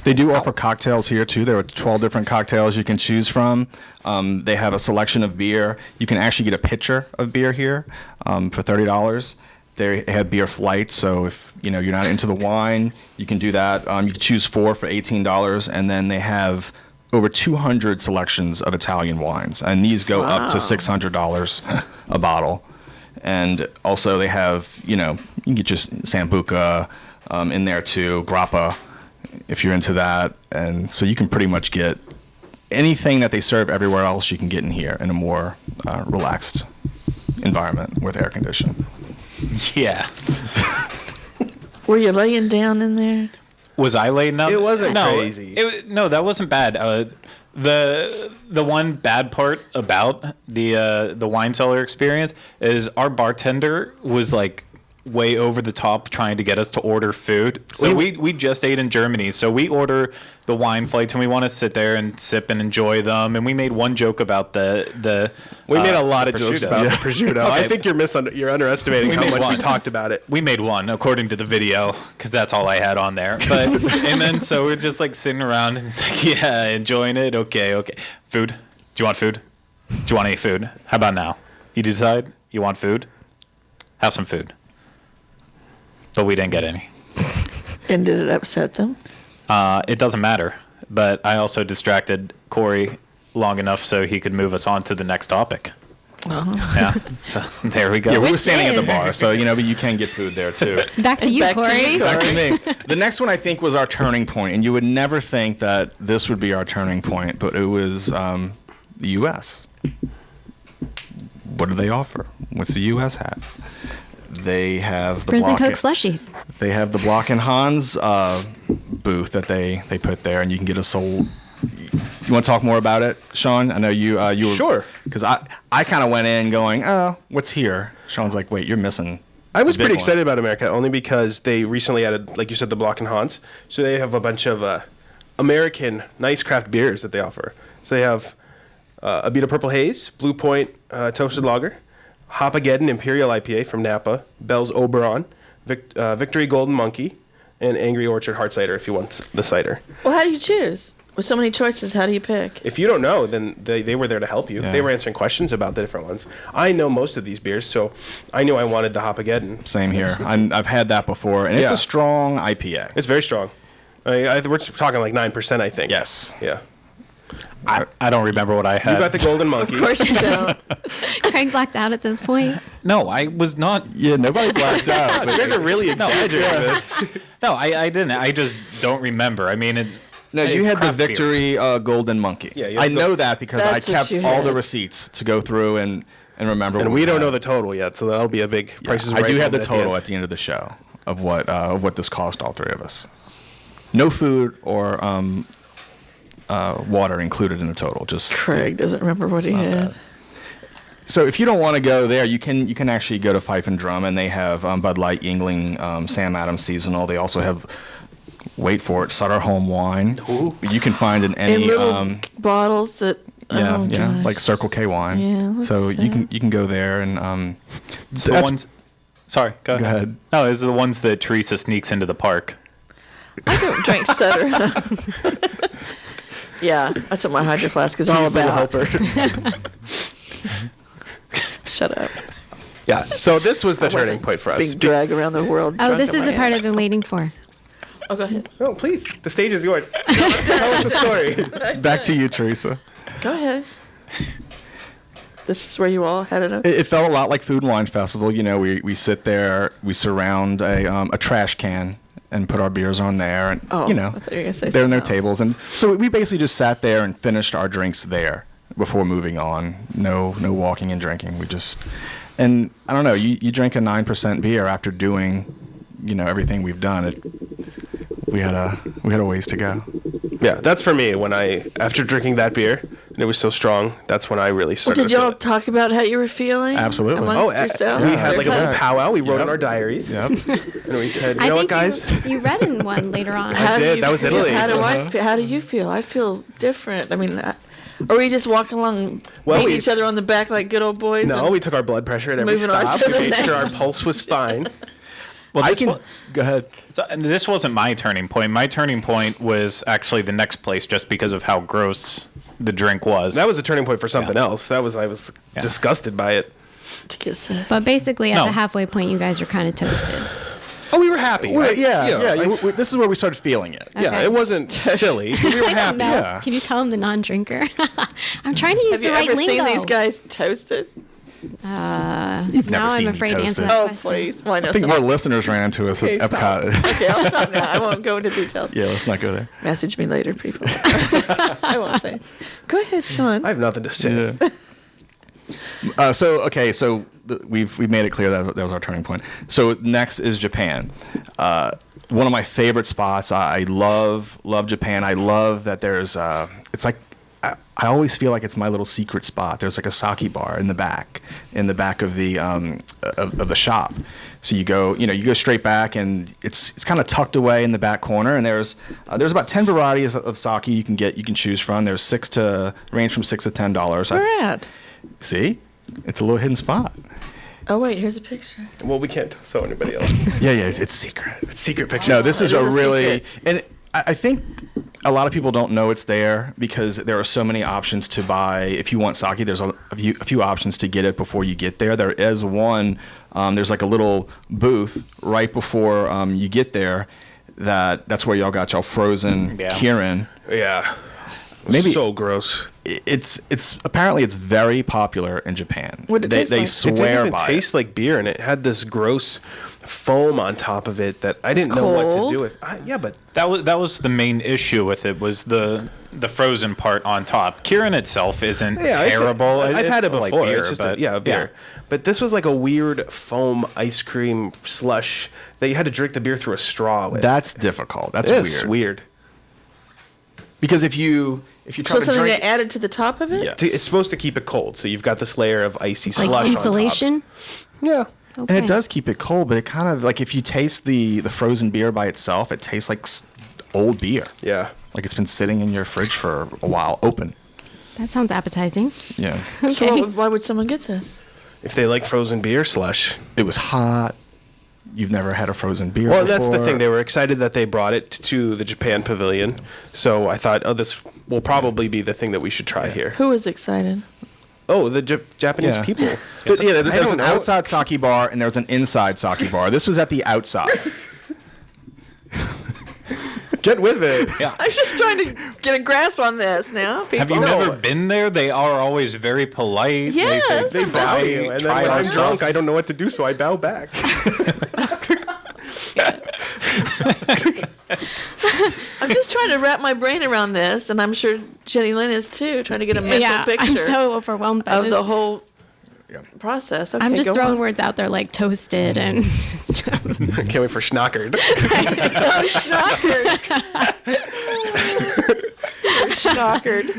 They do offer cocktails here too. There are 12 different cocktails you can choose from. They have a selection of beer. You can actually get a pitcher of beer here for $30. They have beer flights, so if you're not into the wine, you can do that. You can choose 4 for $18, and then they have over 200 selections of Italian wines, and these go up to $600 a bottle. And also they have, you can get your Sambuca in there too, grappa, if you're into that. And so you can pretty much get anything that they serve everywhere else you can get in here in a more relaxed environment with air conditioning. Yeah. Were you laying down in there? Was I laying up? It wasn't no, crazy. No, that wasn't bad. The one bad part about the wine cellar experience is our bartender was like way over the top trying to get us to order food. So we just ate in Germany. So we order the wine flights and we want to sit there and sip and enjoy them. And we made one joke about the We made a lot of prosciutto. jokes about the prosciutto. I Okay. think you're underestimating We how made much we one. talked about it. We made one according to the video because that's all I had on there. But and then so we're just like sitting around and it's like, yeah, enjoying it. Okay. Food? Do you want food? Do you want any food? How about now? You decide you want food? Have some food. But we didn't get any. And did it upset them? It doesn't matter. But I also distracted Corey long enough so he could move us on to the next topic. Oh. Yeah. So there we go. Yeah, we were Which standing at the is- bar, so but you can get food there too. Back to you, Back to Corey. you, Back to me. The next one I think was our turning point, and you would never think that this would be our turning point, but it was the U.S. What do they offer? What's the U.S. have? They have the Frozen Block Coke slushies. They have the Block and Hans booth that they put there, and you can get a sold. You want to talk more about it, Shaun? I know you were Sure. because I kind of went in going, oh, what's here? Shaun's like, wait, you're missing. I was the big pretty one. excited about America only because they recently added, like you said, the Block and Hans. So they have a bunch of American nice craft beers that they offer. So they have Abita Purple Haze, Blue Point Toasted Lager, Hopageddon Imperial IPA from Napa, Bell's Oberon, Victory Golden Monkey, and Angry Orchard Hard Cider if you want the cider. Well, how do you choose? With so many choices, how do you pick? If you don't know, then they were there to help you. Yeah. They were answering questions about the different ones. I know most of these beers, so I knew I wanted the Hopageddon. Same here. I've had that before, and it's Yeah. a strong IPA. It's very strong. We're talking like 9%, I think. Yes. Yeah. I don't remember what I had. You got the golden monkey. Of course you don't. Craig blacked out at this point. No, I was not. Yeah, nobody blacked out. You guys are really exaggerating this. No, I didn't. I just don't remember. I mean, No, you it's had the craft beer. Victory Golden Monkey. Yeah, you I had know that because That's I what kept you all the had. receipts to go through and remember. And what we don't had. know the total yet, so that'll be a big prices I right do have the moment total end. at the end of the show of what this cost all three of us. No food or water included in the total. Just Craig doesn't remember what he not had. bad. So if you don't want to go there, you can actually go to Fife and Drum, and they have Bud Light, Yingling, Sam Adams seasonal. They also have, wait for it, Sutter Home wine. Ooh. You can find in In any little bottles that. yeah, oh, yeah, gosh. like Circle K wine. Yeah, that's so you sad. can go there and It's the that's- ones. Sorry, go ahead. ahead. No, it's the ones that Teresa sneaks into the park. I don't drink Sutter. Yeah, that's what my Hydro Flask is all She's the about. helper. Shut up. Yeah, so this was the I turning wasn't point for us. Being dragged around the world. Oh, drunk this on is my the part ass. I've been waiting for. Oh, go ahead. No, please, the stage is yours. Tell us the story. back to you, Teresa. Go ahead. This is where you all headed up. It felt a lot like Food and Wine Festival. You know, we sit there, we surround a trash can and put our beers on there, and Oh, you know, I thought you were gonna say they're in their something else. tables, and so we basically just sat there and finished our drinks there before moving on. No walking and drinking. We just, and I don't know. You drink a 9% beer after doing, you know, everything we've done. We had a ways to go. Yeah, that's for me. When after drinking that beer, and it was so strong, that's when I really Well, started. did to feel y'all it. talk about how you were feeling? Absolutely. Amongst Oh, yourselves? we had like a little Yeah. powwow. We wrote Yep. in our diaries, Yep. and we said, "You I know what, think guys? you read in one later on. How do did. you That was feel? Italy. How do I Uh-huh. feel? How do you feel? I feel different. I mean, are we just walking along, Well, beating we- each other on the back like good old boys? No, and- we took our blood pressure at every Moving on stop. to We the made sure our next. pulse was fine. Well, I this can one- go ahead. So, and this wasn't my turning point. My turning point was actually the next place, just because of how gross the drink was. That was a turning point for something Yeah. else. I was Yeah. disgusted by it. to get sick. But basically, at No. the halfway point, you guys were kind of toasted. Oh, we were happy. Yeah, right? this is where we started feeling it. Yeah, Okay. it wasn't silly. But we were happy. No. Yeah. Can you tell him the non-drinker? I'm trying to use Have the you right ever lingo. seen these guys toasted? You've now never seen I'm me afraid to answer toasted. that Oh, question. please. Well, I know I think some. more listeners ran into us Okay, at stop. Epcot. Okay, I'll stop now. I won't go into details. Yeah, let's not go there. Message me later, people. I won't say. Go ahead, Sean. I have nothing to say. So we've made it clear that was our turning point. So next is Japan. One of my favorite spots. I love Japan. I love that there's it's like I always feel like it's my little secret spot. There's like a sake bar in the back of the of the shop. So you go straight back, and it's kind of tucked away in the back corner. And there's about 10 varieties of sake you can choose from. There's range from $6 to $10. Where at? See, it's a little hidden spot. Oh, wait, here's a picture. Well, we can't tell anybody else. Yeah, it's secret. It's secret pictures. No, this is It a is a really, secret. and I think a lot of people don't know it's there because there are so many options to buy. If you want sake, there's a few options to get it before you get there. There is one. There's like a little booth right before you get there. That's where y'all got y'all frozen Yeah. Kirin. Yeah. Maybe- So gross. It's apparently it's very popular in Japan. What'd it they taste they like? It didn't swear even by taste like beer, and it had this gross foam on top of it that I didn't know what to cold? do with. Yeah, but that was the main issue with it, was the frozen part on top. Kirin itself isn't terrible. I've had it It's before. like beer, it's just but, a beer. But this was like a weird foam ice cream slush that you had to drink the beer through a straw with. That's difficult. That's It's weird. weird. Because if you try So to something drink, they added to the top of it? Yeah. It's supposed to keep it cold, so you've got this layer of icy Like slush insulation? on top. Yeah. Okay. and it does keep it cold, but it kind of like if you taste the frozen beer by itself, it tastes like old beer. Yeah. Like it's been sitting in your fridge for a while, open. That sounds appetizing. Yeah. So Okay. why would someone get this? If they like frozen beer slush. It was hot. You've never had a frozen beer Well, before. that's the thing. They were excited that they brought it to the Japan Pavilion. So I thought, this will probably be the thing that we should try here. Who was excited? Oh, the Japanese Yeah. people. But, yeah, I there's don't an know. outside sake bar and there's an inside sake bar. This was at the outside. Get with it. Yeah. I was just trying to get a grasp on this now. People. Have you never been there? They are always very polite. Yes. They bow you, and then try when our I'm stuff. drunk, I don't know what to do, so I bow back. I'm just trying to wrap my brain around this, and I'm sure Jenny Lynn is too, trying to get a mental picture I'm so overwhelmed by of this. the whole process. Okay, I'm just go throwing on. words out there like toasted and stuff. Can't wait for schnockered. Oh, schnockered.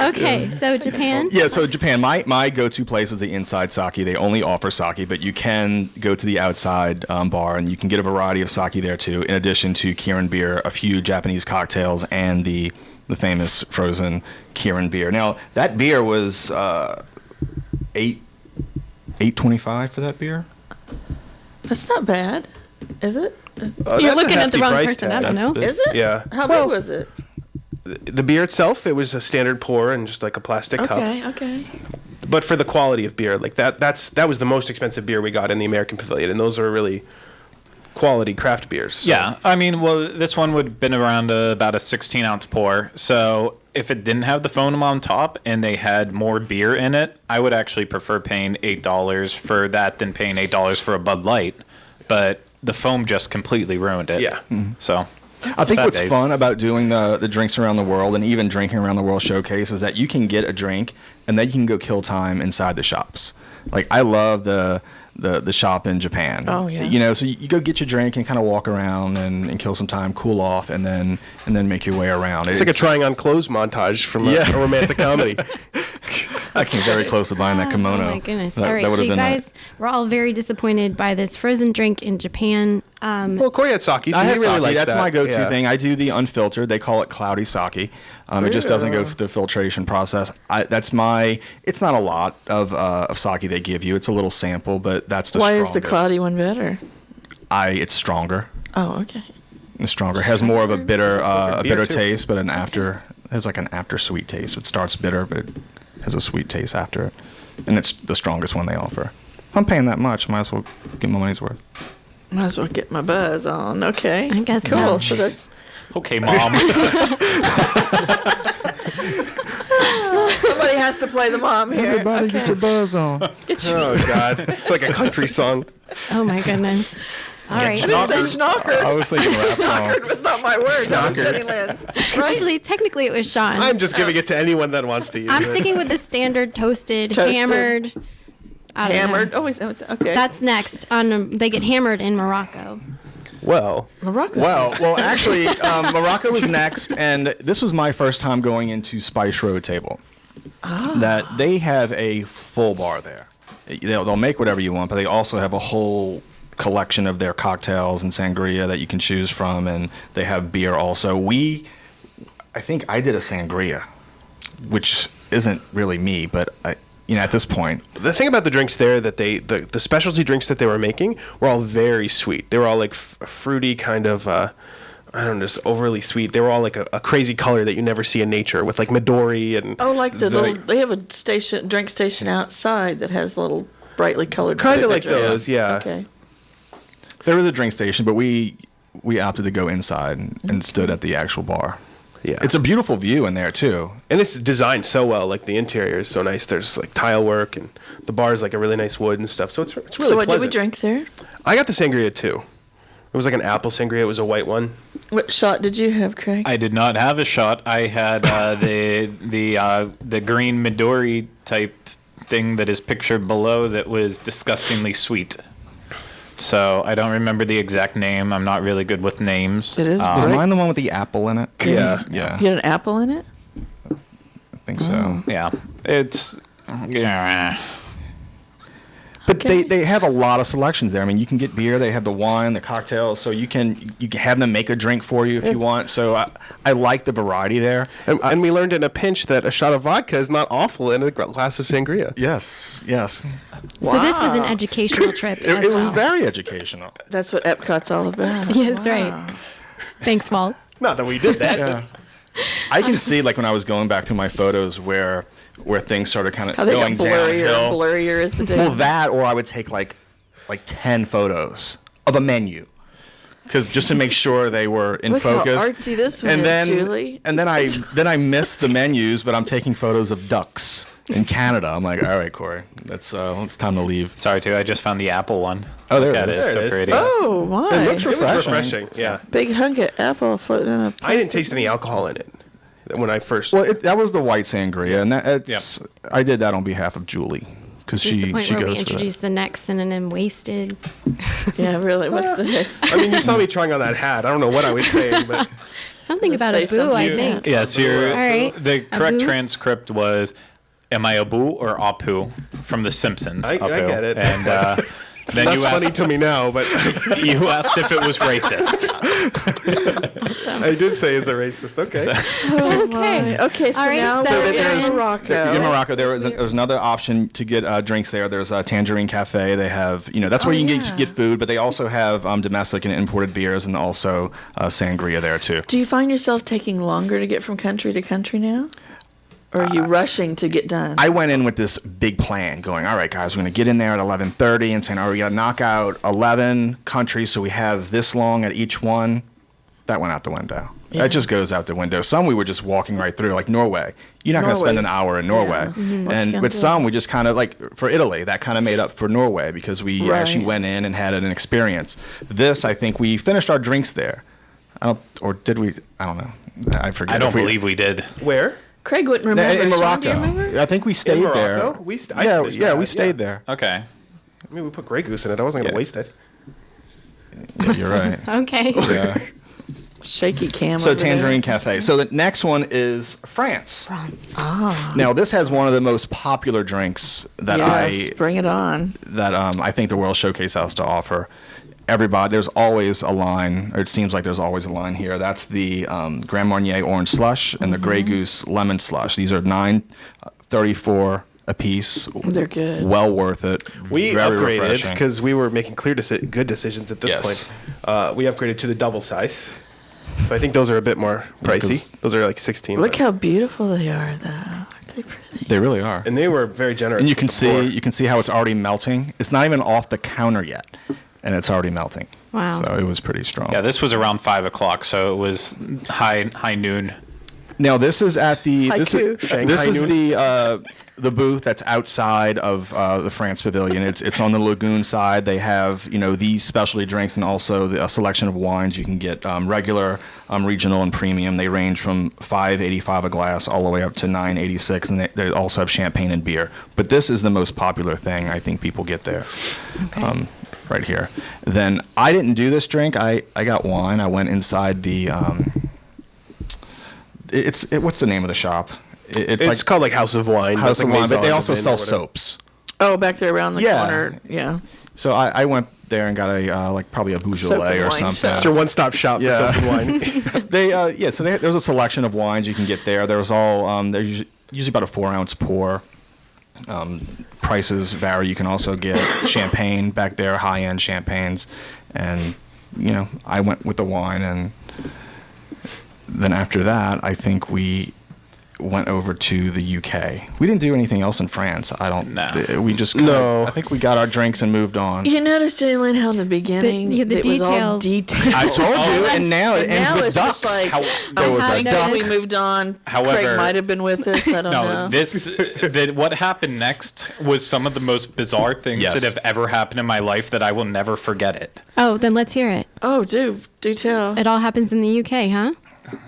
Okay, so Japan. Yeah, so Japan, my go-to place is the inside sake. They only offer sake, but you can go to the outside bar, and you can get a variety of sake there too, in addition to Kirin beer, a few Japanese cocktails, and the famous frozen Kirin beer. Now, that beer was $8.25 for that beer. That's not bad, is it? You're looking at the wrong person. I don't know. Is it? Yeah. How big was it? The beer itself, it was a standard pour and just like a plastic cup. Okay. But for the quality of beer, like that was the most expensive beer we got in the American Pavilion, and those are really quality craft beers. So. Yeah, I mean, well, this one would have been around about a 16-ounce pour. So if it didn't have the foam on top and they had more beer in it, I would actually prefer paying $8 for that than paying $8 for a Bud Light. But the foam just completely ruined it. Yeah. So I think sad what's days. fun about doing the Drinks Around the World and even Drinking Around the World showcase is that you can get a drink and then you can go kill time inside the shops. Like, I love the shop in Japan. Oh, yeah. You know, so you go get your drink and kind of walk around and kill some time, cool off, and then make your way around. It's like a trying on clothes montage from a romantic comedy. I came very close to buying that kimono. Oh my goodness! That, All right, that would so have you been guys were all very disappointed by this frozen drink in Japan. Well, Corey had sake, so I he had really sake. liked That's that. my go-to Yeah. thing. I do the unfiltered. They call it cloudy sake. It just doesn't go through the filtration process. It's not a lot of sake they give you. It's a little sample, but that's the Why strongest. is the cloudy one better? It's stronger. Oh, okay. It's stronger. It has more of a bitter beer, too. taste, but it has like an after sweet taste. It starts bitter, but it has a sweet taste after it. And it's the strongest one they offer. If I'm paying that much, might as well get my money's worth. Might as well get my buzz on. Okay. I guess cool. so. So that's Okay, Mom. somebody has to play the mom here. Everybody okay. get your buzz on. Oh, God. It's like a country song. Oh my goodness! All right. I didn't say schnockered. I was thinking rap song. Schnockered was not my word. That was Jenny Lynn's. Actually, technically, it was Sean's. I'm just giving it to anyone that wants to use I'm it. sticking with the standard toasted. Hammered. I don't know. Hammered. Oh, it's okay. That's next. They get hammered in Morocco. Well, Morocco. Well, actually, Morocco was next, and this was my first time going into Spice Road Table. That they have a full bar there. They'll make whatever you want, but they also have a whole collection of their cocktails and sangria that you can choose from, and they have beer also. I think I did a sangria, which isn't really me, but at this point, the thing about the drinks there that the specialty drinks that they were making were all very sweet. They were all like fruity kind of, just overly sweet. They were all like a crazy color that you never see in nature with like Midori and. Oh, like they have a drink station outside that has little brightly colored. Kind of like refrigerators. those, yeah. Okay. there was a drink station, but we opted to go inside and stood at the actual bar. Yeah. It's a beautiful view in there too. And it's designed so well. Like the interior is so nice. There's like tile work, and the bar is like a really nice wood and stuff. So it's really So what pleasant. did we drink there? I got the sangria too. It was like an apple sangria. It was a white one. What shot did you have, Craig? I did not have a shot. I had the green Midori type thing that is pictured below that was disgustingly sweet. So I don't remember the exact name. I'm not really good with names. It is Was bright. mine the one with the apple in it? Yeah. Yeah, You had an apple in it? I think so. Yeah, it's yeah. But Okay. they have a lot of selections there. I mean, you can get beer. They have the wine, the cocktails, so you can have them make a drink for you if you want. So I like the variety there. And we learned in a pinch that a shot of vodka is not awful in a glass of sangria. Yes. So this was an Wow. educational trip. It, as it was well. very educational. That's what Epcot's all about. Yeah, that's right. Thanks, Walt. Not that we did that. Yeah. I can see, like, when I was going back through my photos where things started kind of How they going got blurrier downhill. and blurrier as the day. Well, that, or I would take like 10 photos of a menu. because just to make sure they were in Look focus. how artsy this one and is, then, Julie. And then I missed the menus, but I'm taking photos of ducks in Canada. I'm like, all right, Corey, it's time to leave. Sorry, too. I just found the apple one. Oh, there Look it at is. There So it is. pretty. Oh, why? It looks It was refreshing. refreshing. Yeah. Big hunk of apple floating on a plastic. I didn't taste any alcohol in it when I first. Well, that was the white sangria, and I did that on behalf of Julie because This is the she point goes where we for that. introduce the next synonym, wasted. Yeah, really. What's the next? I mean, you saw me trying on that hat. I don't know what I was saying, but Something Let's about a say boo, I something. think. Yes, All right. the correct Abu? transcript was, "Am I a boo or Apu?" from The Simpsons. I Apu. get it. And then that's you funny asked, to me now. But you asked if it was racist. I did say is a racist. Okay. Okay. Okay, so All right, now so we're there's- in Morocco. In Morocco, there's another option to get drinks there. There's a Tangerine Cafe. They have, that's where you can get food, but they also have domestic and imported beers and also sangria there too. Do you find yourself taking longer to get from country to country now? Or are you rushing to get done? I went in with this big plan, going, all right, guys, we're going to get in there at 11:30 and saying, all right, we got to knock out 11 countries, so we have this long at each one. That went out the window. Yeah. That just goes out the window. Some we were just walking right through, like Norway. You're not going to spend an Norway's- hour in Norway. yeah. Mhm. What you And gonna with do? some, we just kind of, like, for Italy, that kind of made up for Norway because we Right. actually went in and had an experience. This, I think, we finished our drinks there. Or did we? I don't know. I forget. I don't if we- believe we did. Where? Craig wouldn't remember. in Sean, Morocco. do you remember? I think we stayed Morocco? there. I finished yeah, that, we stayed yeah. there. Okay. I mean, we put Grey Goose in it. I wasn't going to Yeah. waste it. Yeah, you're right. Okay. Yeah. Shaky cam. So over there. Tangerine Cafe. So the next one is France. France. Now this has one of the most popular drinks that Yes, bring it on. I think the World Showcase has to offer. Everybody, there's always a line, or it seems like there's always a line here. That's the Grand Marnier Orange Slush and the Grey Goose Lemon Slush. These are $9.34 a piece. They're good. Well worth it. We Very upgraded refreshing. because we were making clear good decisions at this Yes. point. We upgraded to the double size. So I think those are a bit more pricey. 'cause- Those are like 16. Look but- how beautiful they are, though. Aren't they pretty? They really are. And they were very generous. And you can with the pour. see how it's already melting. It's not even off the counter yet, and it's already melting. Wow. So it was pretty strong. Yeah, this was around 5 o'clock, so it was high noon. Now this is at the Haiku. this is the booth that's outside of the France Pavilion. It's on the lagoon side. They have these specialty drinks and also a selection of wines. You can get regular, regional, and premium. They range from $5.85 a glass all the way up to $9.86, and they also have champagne and beer. But this is the most popular thing I think people get there. Okay. Right here. Then I didn't do this drink. I got wine. I went inside the. What's the name of the shop? It's called like House of Wine. House It's of like Wine, but they Maison also de Vin sell or whatever. soaps. Oh, back there around the Yeah. corner. Yeah. So I went there and got a probably a Soap Beaujolais and or wine something. shop. It's your one-stop shop Yeah. for soap and wine. So there's a selection of wines you can get there. There's there's usually about a 4-ounce pour. Prices vary. You can also get champagne back there, high-end champagnes, and I went with the wine, and then after that, I think we went over to the UK. We didn't do anything else in France. No. We just No. I think we got our drinks and moved on. You notice, Jenny Lynn, how in the beginning the it was all details. detailed. I told you, and now it And ends now with it's ducks. just like, There was I a think duck. we moved on. However- Craig might have been with us. I don't know. What happened next was some of the most bizarre things Yes. that have ever happened in my life that I will never forget it. Oh, then let's hear it. Oh, do tell. It all happens in the UK, huh?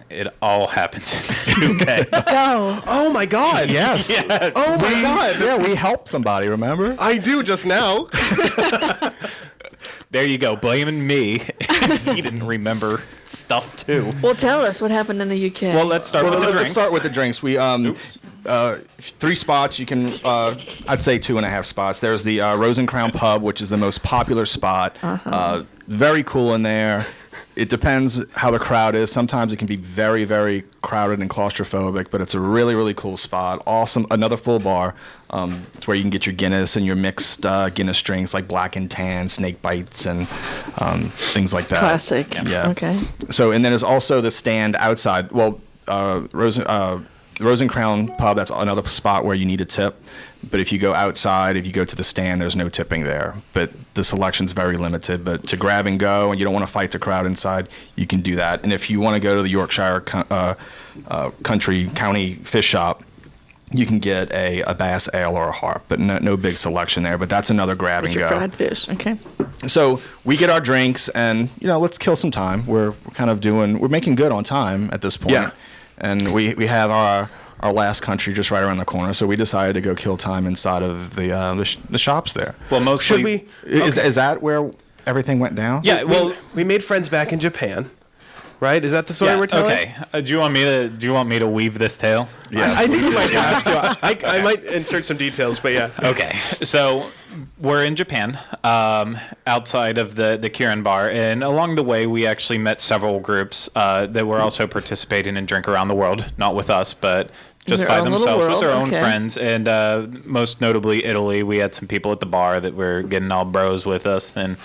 It all happens in the UK. Go. Oh my God. Yes. Yes. Oh my God. Yeah, we helped somebody, remember? I do just now. There you go, blaming me. He didn't remember stuff too. Well, tell us what happened in the UK. Well, let's start with the Let's drinks. start with the drinks. We 3 spots. You can I'd say 2.5 spots. There's the Rose and Crown Pub, which is the most popular spot. Very cool in there. It depends how the crowd is. Sometimes it can be very, very crowded and claustrophobic, but it's a really, really cool spot. Awesome. Another full bar. It's where you can get your Guinness and your mixed Guinness drinks like Black and Tan, Snakebites, and things like that. Classic. Yeah. Okay. So, and then there's also the stand outside. Well, the Rose and Crown pub, that's another spot where you need a tip. But if you go outside, if you go to the stand, there's no tipping there. But the selection's very limited. But to grab and go, and you don't want to fight the crowd inside, you can do that. And if you want to go to the Yorkshire County Fish Shop, you can get a bass ale or a harp, but no big selection there. But that's another grab and Your go. fried fish. Okay. So we get our drinks, and let's kill some time. We're making good on time at this point. Yeah. And we have our last country just right around the corner, so we decided to go kill time inside of the shops there. Well, mostly. Should we? Is that where everything went down? Yeah. Well, we made friends back in Japan, right? Is that the story we're telling? Okay. Do you want me to weave this tale? Yes. I think we might have to. I might insert some details, but yeah. Okay, so we're in Japan, outside of the Kirin bar, and along the way we actually met several groups that were also participating in Drink Around the World, not with us, but just Their by own little themselves with world, their own okay. friends, and most notably Italy. We had some people at the bar that were getting all bros with us, and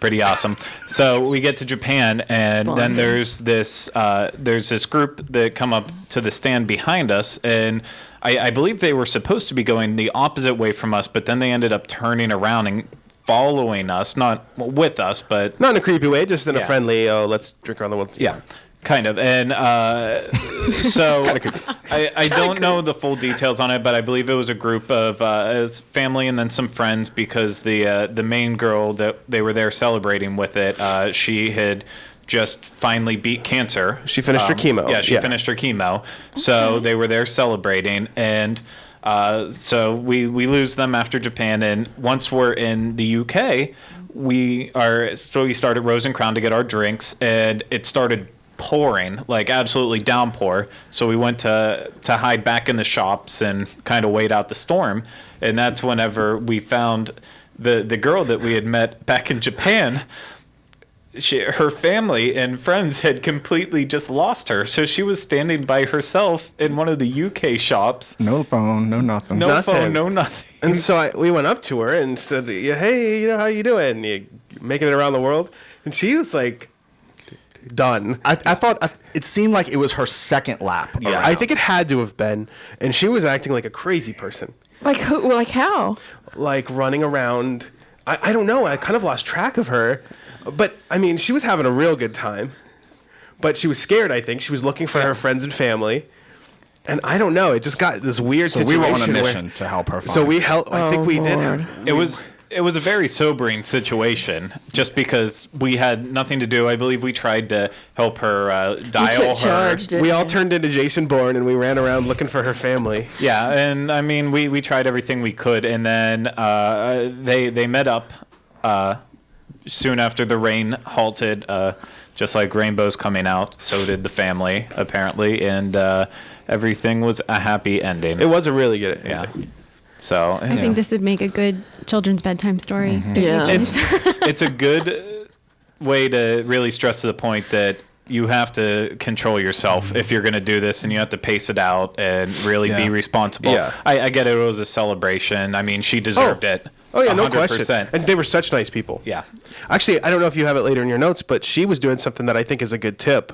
pretty awesome. So we get to Japan, and then there's this group that come up to the stand behind us, and I believe they were supposed to be going the opposite way from us, but then they ended up turning around and following us, not with us, but Not in a creepy way, just in a Yeah. friendly, let's drink around the world. yeah. Kind of. And so I don't know the full details on it, but I believe it was a group of family and then some friends, because the main girl that they were there celebrating with it, she had just finally beat cancer. She finished her chemo. Yeah, she Yeah. finished her chemo. So they were there celebrating, and so we lose them after Japan, and once we're in the UK, we started Rose and Crown to get our drinks, and it started pouring, like absolutely downpour. So we went to hide back in the shops and kind of wait out the storm. And that's whenever we found the girl that we had met back in Japan. Her family and friends had completely just lost her. So she was standing by herself in one of the UK shops. No phone, no nothing. No Nothing. phone, no nothing. And so we went up to her and said, yeah, "Hey, how you doing? You making it around the world?" And she was like, done. I thought it seemed like it was her second lap. Yeah. around. I think it had to have been. And she was acting like a crazy person, Like who? Like how? like running around. I don't know. I kind of lost track of her. But, I mean, she was having a real good time. But she was scared, I think. She was looking for her friends and family. And I don't know. It just got this weird So we situation. were on a where- mission to help her find. So we helped. I think we did. Lord. It was a very sobering situation, just because we had nothing to do. I believe we tried to help her dial You took her. charge, didn't We all you? turned into Jason Bourne and we ran around looking for her family. Yeah, and I mean, we tried everything we could, and then they met up soon after the rain halted. Just like rainbows coming out, so did the family apparently, and everything was a happy ending. It was a really good. Yeah. So I think this would make a good children's bedtime story. Yeah. it's a good way to really stress to the point that you have to control yourself if you're going to do this, and you have to pace it out and really be Yeah. responsible. Yeah. I get it. It was a celebration. I mean, she deserved it. Oh yeah, no 100%. question. And they were such nice people. Yeah. Actually, I don't know if you have it later in your notes, but she was doing something that I think is a good tip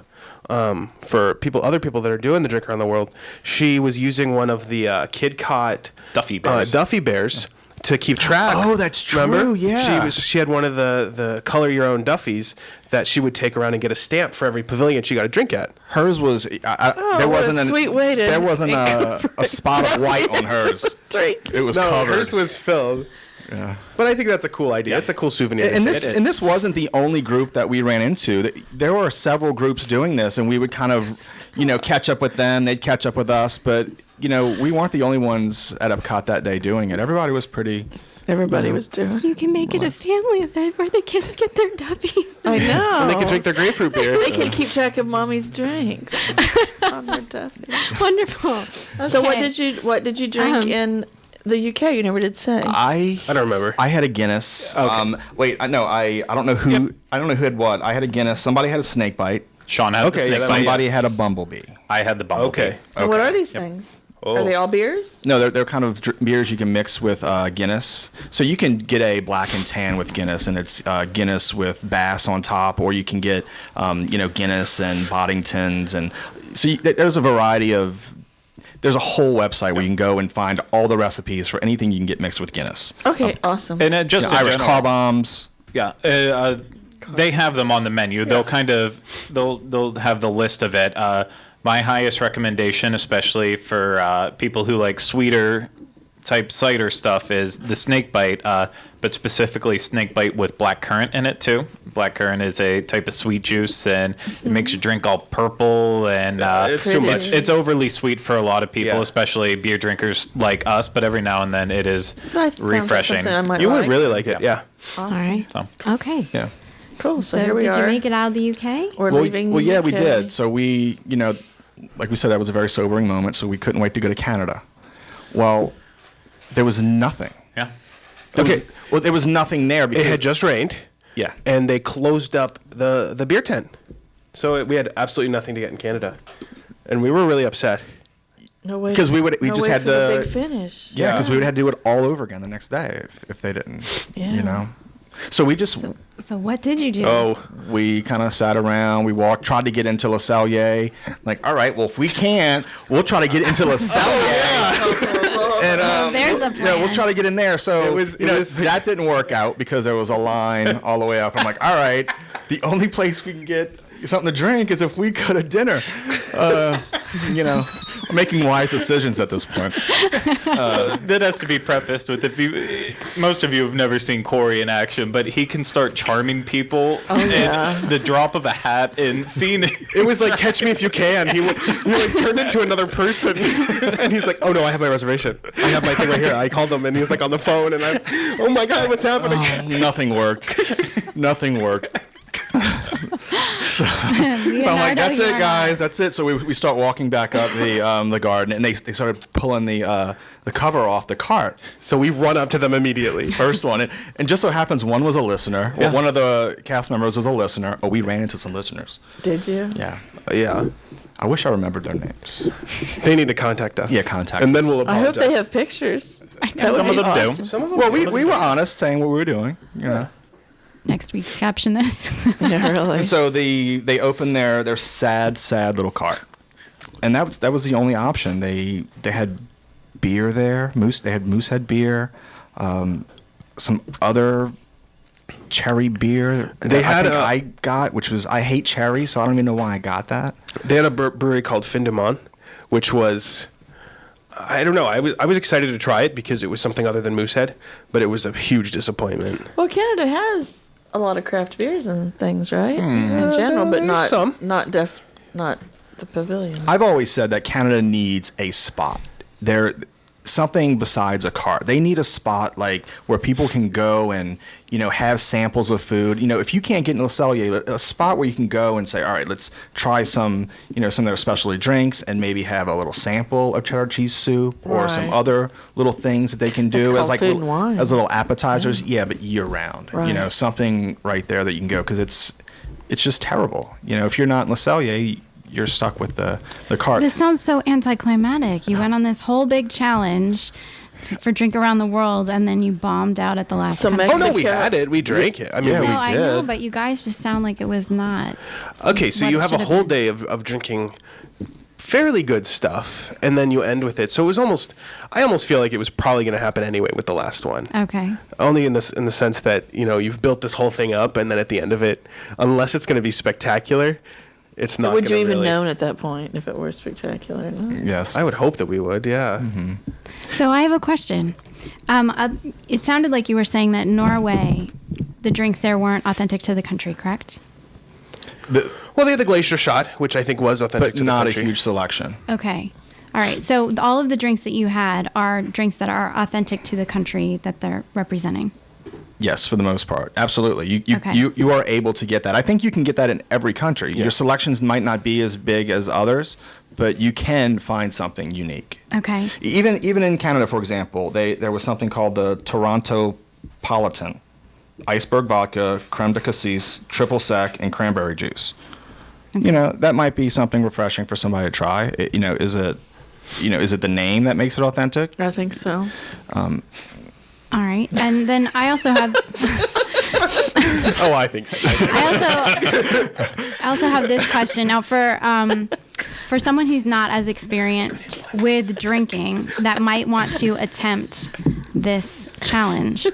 for other people that are doing the Drink Around the World. She was using one of the Kid Caught Duffy bears. Duffy bears to keep track. Oh, that's true, Remember? yeah. She had one of the color your own Duffies that she would take around and get a stamp for every pavilion she got a drink at. Hers was. There what a wasn't sweet way to There wasn't a incorporate spot of white on hers. Drink. It was No, covered. hers was filled. Yeah. But I think that's a cool idea. It's a cool souvenir. to And take. this wasn't the only group that we ran into. There were several groups doing this, and we would kind of, catch up with them. They'd catch up with us, but we weren't the only ones at Epcot that day doing it. Everybody was pretty. Everybody was doing. You can make it a family event where the kids get their duffies. I know. And they can drink their grapefruit beer. They can keep track of mommy's drinks on their Duffy. Wonderful. So what Okay. did you drink in the UK? You never did say. I don't remember. I had a Guinness. Okay. Wait, I don't know who. I don't know who had what. I had a Guinness. Somebody had a Snakebite. Sean had Okay, the yeah, snake. that might- Somebody had a Bumblebee. I had the bumblebee. Okay. And what are these things? Are they all beers? No, they're kind of beers you can mix with Guinness. So you can get a black and tan with Guinness, and it's Guinness with Bass on top, or you can get Guinness and Boddingtons, and so there's a variety of. there's a whole website where you can go and find all the recipes for anything you can get mixed with Guinness. Okay, awesome. And just in Irish general- car bombs. Yeah, they have them on the menu. They'll they'll have the list of it. My highest recommendation, especially for people who like sweeter type cider stuff, is the Snakebite, but specifically Snakebite with blackcurrant in it too. Blackcurrant is a type of sweet juice, and it makes your drink all purple, and it's too much. It's overly sweet for a lot of people, Yeah. especially beer drinkers like us. But every now and then, it is refreshing. I might You like. would really like it. Yeah. Awesome. All right. So. Okay. Yeah. Cool. So, So here we did are. you make it out of the UK? We're Well, leaving. well, yeah, we UK. did. So we, like we said, that was a very sobering moment. So we couldn't wait to go to Canada. Well, there was nothing. Yeah. There was nothing there because It had just rained. yeah. And they closed up the beer tent. So we had absolutely nothing to get in Canada. And we were really upset. No way. 'Cause we no just way had for the to- big finish. Yeah, because we would have to do it all over again the next day if they didn't. Yeah. So we just So what did you do? Oh, we kind of sat around. We walked, tried to get into Le Cellar. Like, all right, well, if we can't, we'll try to get into Le Cellar. And There's a yeah, we'll plan. try to get in there. So It was- that didn't work out because there was a line all the way up. I'm like, all right, the only place we can get something to drink is if we go to dinner. I'm making wise decisions at this point. That has to be prefaced with most of you have never seen Corey in action, but he can start charming people in the drop of a hat and seeing it was like Catch Me If You Can. He like turned into another person. And he's like, oh no, I have my reservation. I have my thing right here. I called him and he's like on the phone and I'm, oh my God, what's happening? Nothing worked. Nothing worked. So I'm like, Leonardo, that's you're it, on. guys. That's it. So we start walking back up the garden, and they started pulling the cover off the cart. So we run up to them immediately. First one, and just so happens one was a listener. Yeah. One of the cast members was a listener. Oh, we ran into some listeners. Did you? Yeah. Yeah. I wish I remembered their names. They need to contact us. Yeah, contact And then us. we'll I apologize. hope they have pictures. That would Some of be them do. awesome. Some of them. Well, we were honest, saying what we were doing. Next week's caption this. Yeah, really. So they opened their sad little cart, and that was the only option. They had beer there. They had Moosehead beer, some other cherry beer. They had I got, which was I hate cherry, so I don't even know why I got that. They had a brewery called Findemont, which was, I don't know. I was excited to try it because it was something other than Moosehead, but it was a huge disappointment. Well, Canada has a lot of craft beers and things, right? In general, but not some. not the pavilion. I've always said that Canada needs a spot. Something besides a cart. They need a spot like where people can go and have samples of food. If you can't get into Le Cellar, a spot where you can go and say, all right, let's try some some of their specialty drinks and maybe have a little sample of cheddar cheese soup or some Right. other little things that they can do It's as called like food and wine. as little appetizers. Yeah, but year round. Right. Something right there that you can go because it's just terrible. If you're not in Le Cellar, you're stuck with the cart. This sounds so anticlimactic. You went on this whole big challenge for Drink Around the World, and then you bombed out at the last So country. Oh no, we Mexico. had it. We drank it. I mean, Yeah, we we No, I did. know, but you guys just sound like it was not. Okay, so what you it have a should have whole been. day of drinking fairly good stuff, and then you end with it. So it was I almost feel like it was probably going to happen anyway with the last one. Okay. Only in the sense that you've built this whole thing up, and then at the end of it, unless it's going to be spectacular, it's not. Would you gonna even really, known at that point if it were spectacular or not? Yes. I would hope that we would. Yeah. So I have a question. It sounded like you were saying that in Norway, the drinks there weren't authentic to the country, correct? Well, they had the Glacier shot, which I think was authentic but to the not a country. huge selection. Okay. All right. So all of the drinks that you had are drinks that are authentic to the country that they're representing. Yes, for the most part, absolutely. Okay. You are able to get that. I think you can get that in every country. Your selections might not be as big as others, but you can find something unique. Okay. Even in Canada, for example, there was something called the Toronto Politan, iceberg vodka, creme de cassis, triple sec, and cranberry juice. That might be something refreshing for somebody to try. Is it the name that makes it authentic? I think so. All right. And then I also have Oh, I think so. I also have this question now for for someone who's not as experienced with drinking that might want to attempt this challenge,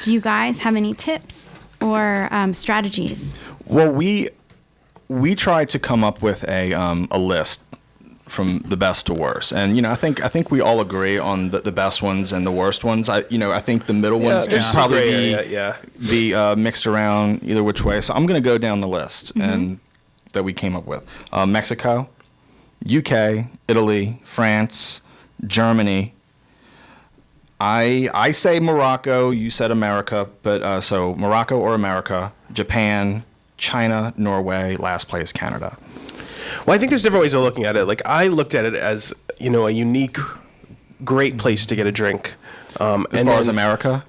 do you guys have any tips or strategies? Well, we tried to come up with a list from the best to worst, and I think we all agree on the best ones and the worst ones. I think the middle ones could probably be mixed around either which way. So I'm going to go down the list and that we came up with: Mexico, UK, Italy, France, Germany. I say Morocco. You said America, but so Morocco or America, Japan, China, Norway. Last place, Canada. Well, I think there's different ways of looking at it. Like, I looked at it as, a unique, great place to get a drink. As far as America?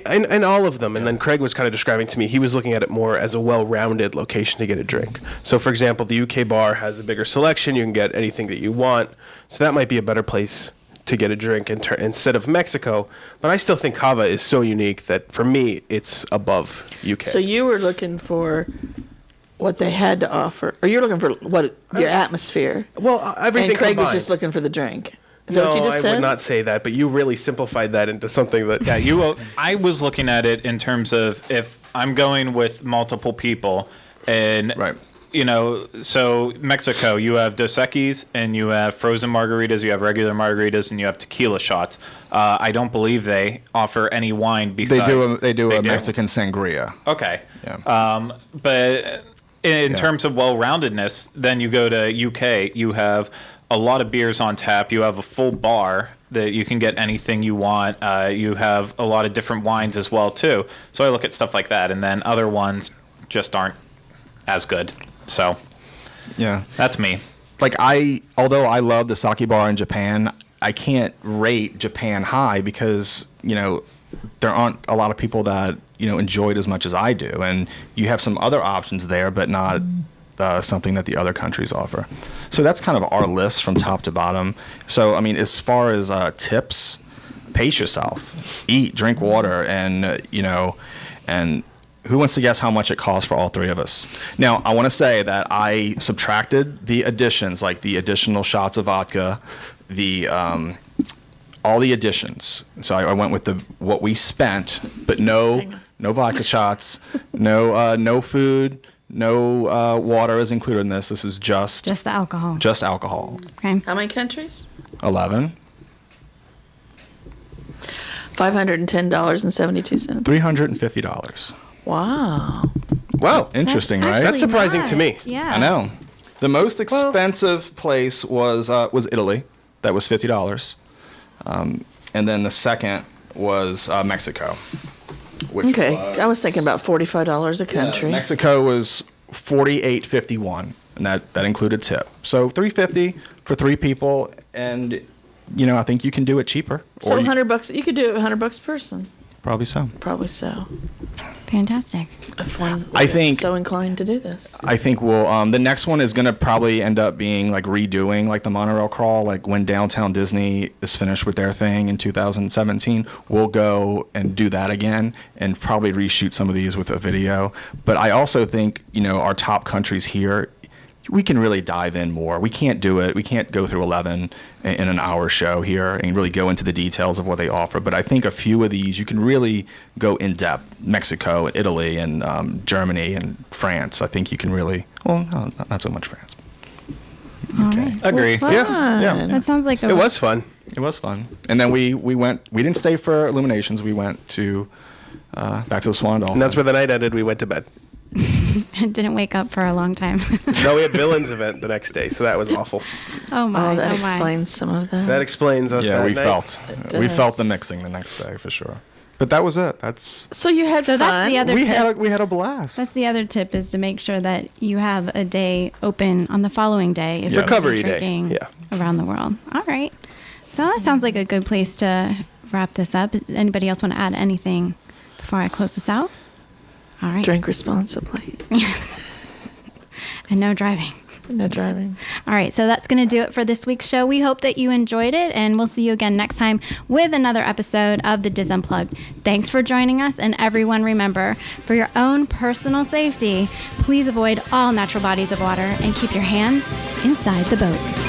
And all of them. And then Craig was kind of describing to me, he was looking at it more as a well-rounded location to get a drink. So, for example, the UK bar has a bigger selection. You can get anything that you want. So that might be a better place to get a drink instead of Mexico. But I still think Cava is so unique that, for me, it's above UK. So you were looking for what they had to offer, or you're looking for your atmosphere. Well, everything and Craig combined. was just looking for the drink. Is that what you just said? I would not say that, but you really simplified that into something that... Yeah, I was looking at it in terms of if I'm going with multiple people, and right. So Mexico, you have Dos Equis, and you have frozen margaritas, you have regular margaritas, and you have tequila shots. I don't believe they offer any wine besides... They do a Mexican sangria. Okay. Yeah. But in terms of well-roundedness, then you go to UK, you have a lot of beers on tap, you have a full bar that you can get anything you want, you have a lot of different wines as well, too. So I look at stuff like that, and then other ones just aren't as good. So, yeah, that's me. Like although I love the sake bar in Japan, I can't rate Japan high because there aren't a lot of people that enjoy it as much as I do, and you have some other options there, but not something that the other countries offer. So that's kind of our list from top to bottom. So I mean, as far as tips, pace yourself, eat, drink water, and and who wants to guess how much it costs for all three of us? Now, I want to say that I subtracted the additions, like the additional shots of vodka, all the additions. So I went with what we spent, but no vodka shots, no food, no water is included in this. This is just the alcohol. Just alcohol. Okay. How many countries? 11. $510.72. $350. Wow. Interesting, right? That's surprising to me. Yeah. I know. The most expensive place was Italy. That was $50. And then the second was Mexico. Which I was thinking about $45 a country. Mexico was $48.51, and that included tip. So $350 for 3 people, and I think you can do it cheaper. So $100, you could do it $100 a person. Probably so. Probably so. Fantastic. If one I think so inclined to do this. I think we'll the next one is going to probably end up being like redoing like the Monorail Crawl, like when Downtown Disney is finished with their thing in 2017, we'll go and do that again and probably reshoot some of these with a video. But I also think, our top countries here, we can really dive in more. We can't do it. We can't go through 11 in an hour show here and really go into the details of what they offer. But I think a few of these, you can really go in depth. Mexico, Italy, and Germany, and France. I think you can really, not so much France. Okay. Agree. Well, yeah. That sounds like It was fun. It was fun. And then we didn't stay for Illuminations. We went to back to the Swan Dolphin. And that's where the night ended. We went to bed. And didn't wake up for a long time. No, we had Villains event the next day, so that was awful. Oh my! Oh, that my. explains some of that. That explains us. Yeah, that we night. felt the mixing the next day for sure. But that was it. So you had fun. That's the other tip. We had a blast. That's the other tip, is to make sure that you have a day open on the following day if Yes. Recovery you're day. drinking Yeah. around the world. All right. So that sounds like a good place to wrap this up. Anybody else want to add anything before I close this out? All right. Drink responsibly. Yes. And no driving. No driving. All right, so that's going to do it for this week's show. We hope that you enjoyed it, and we'll see you again next time with another episode of the DIS Unplugged. Thanks for joining us, and everyone remember, for your own personal safety, please avoid all natural bodies of water and keep your hands inside the boat.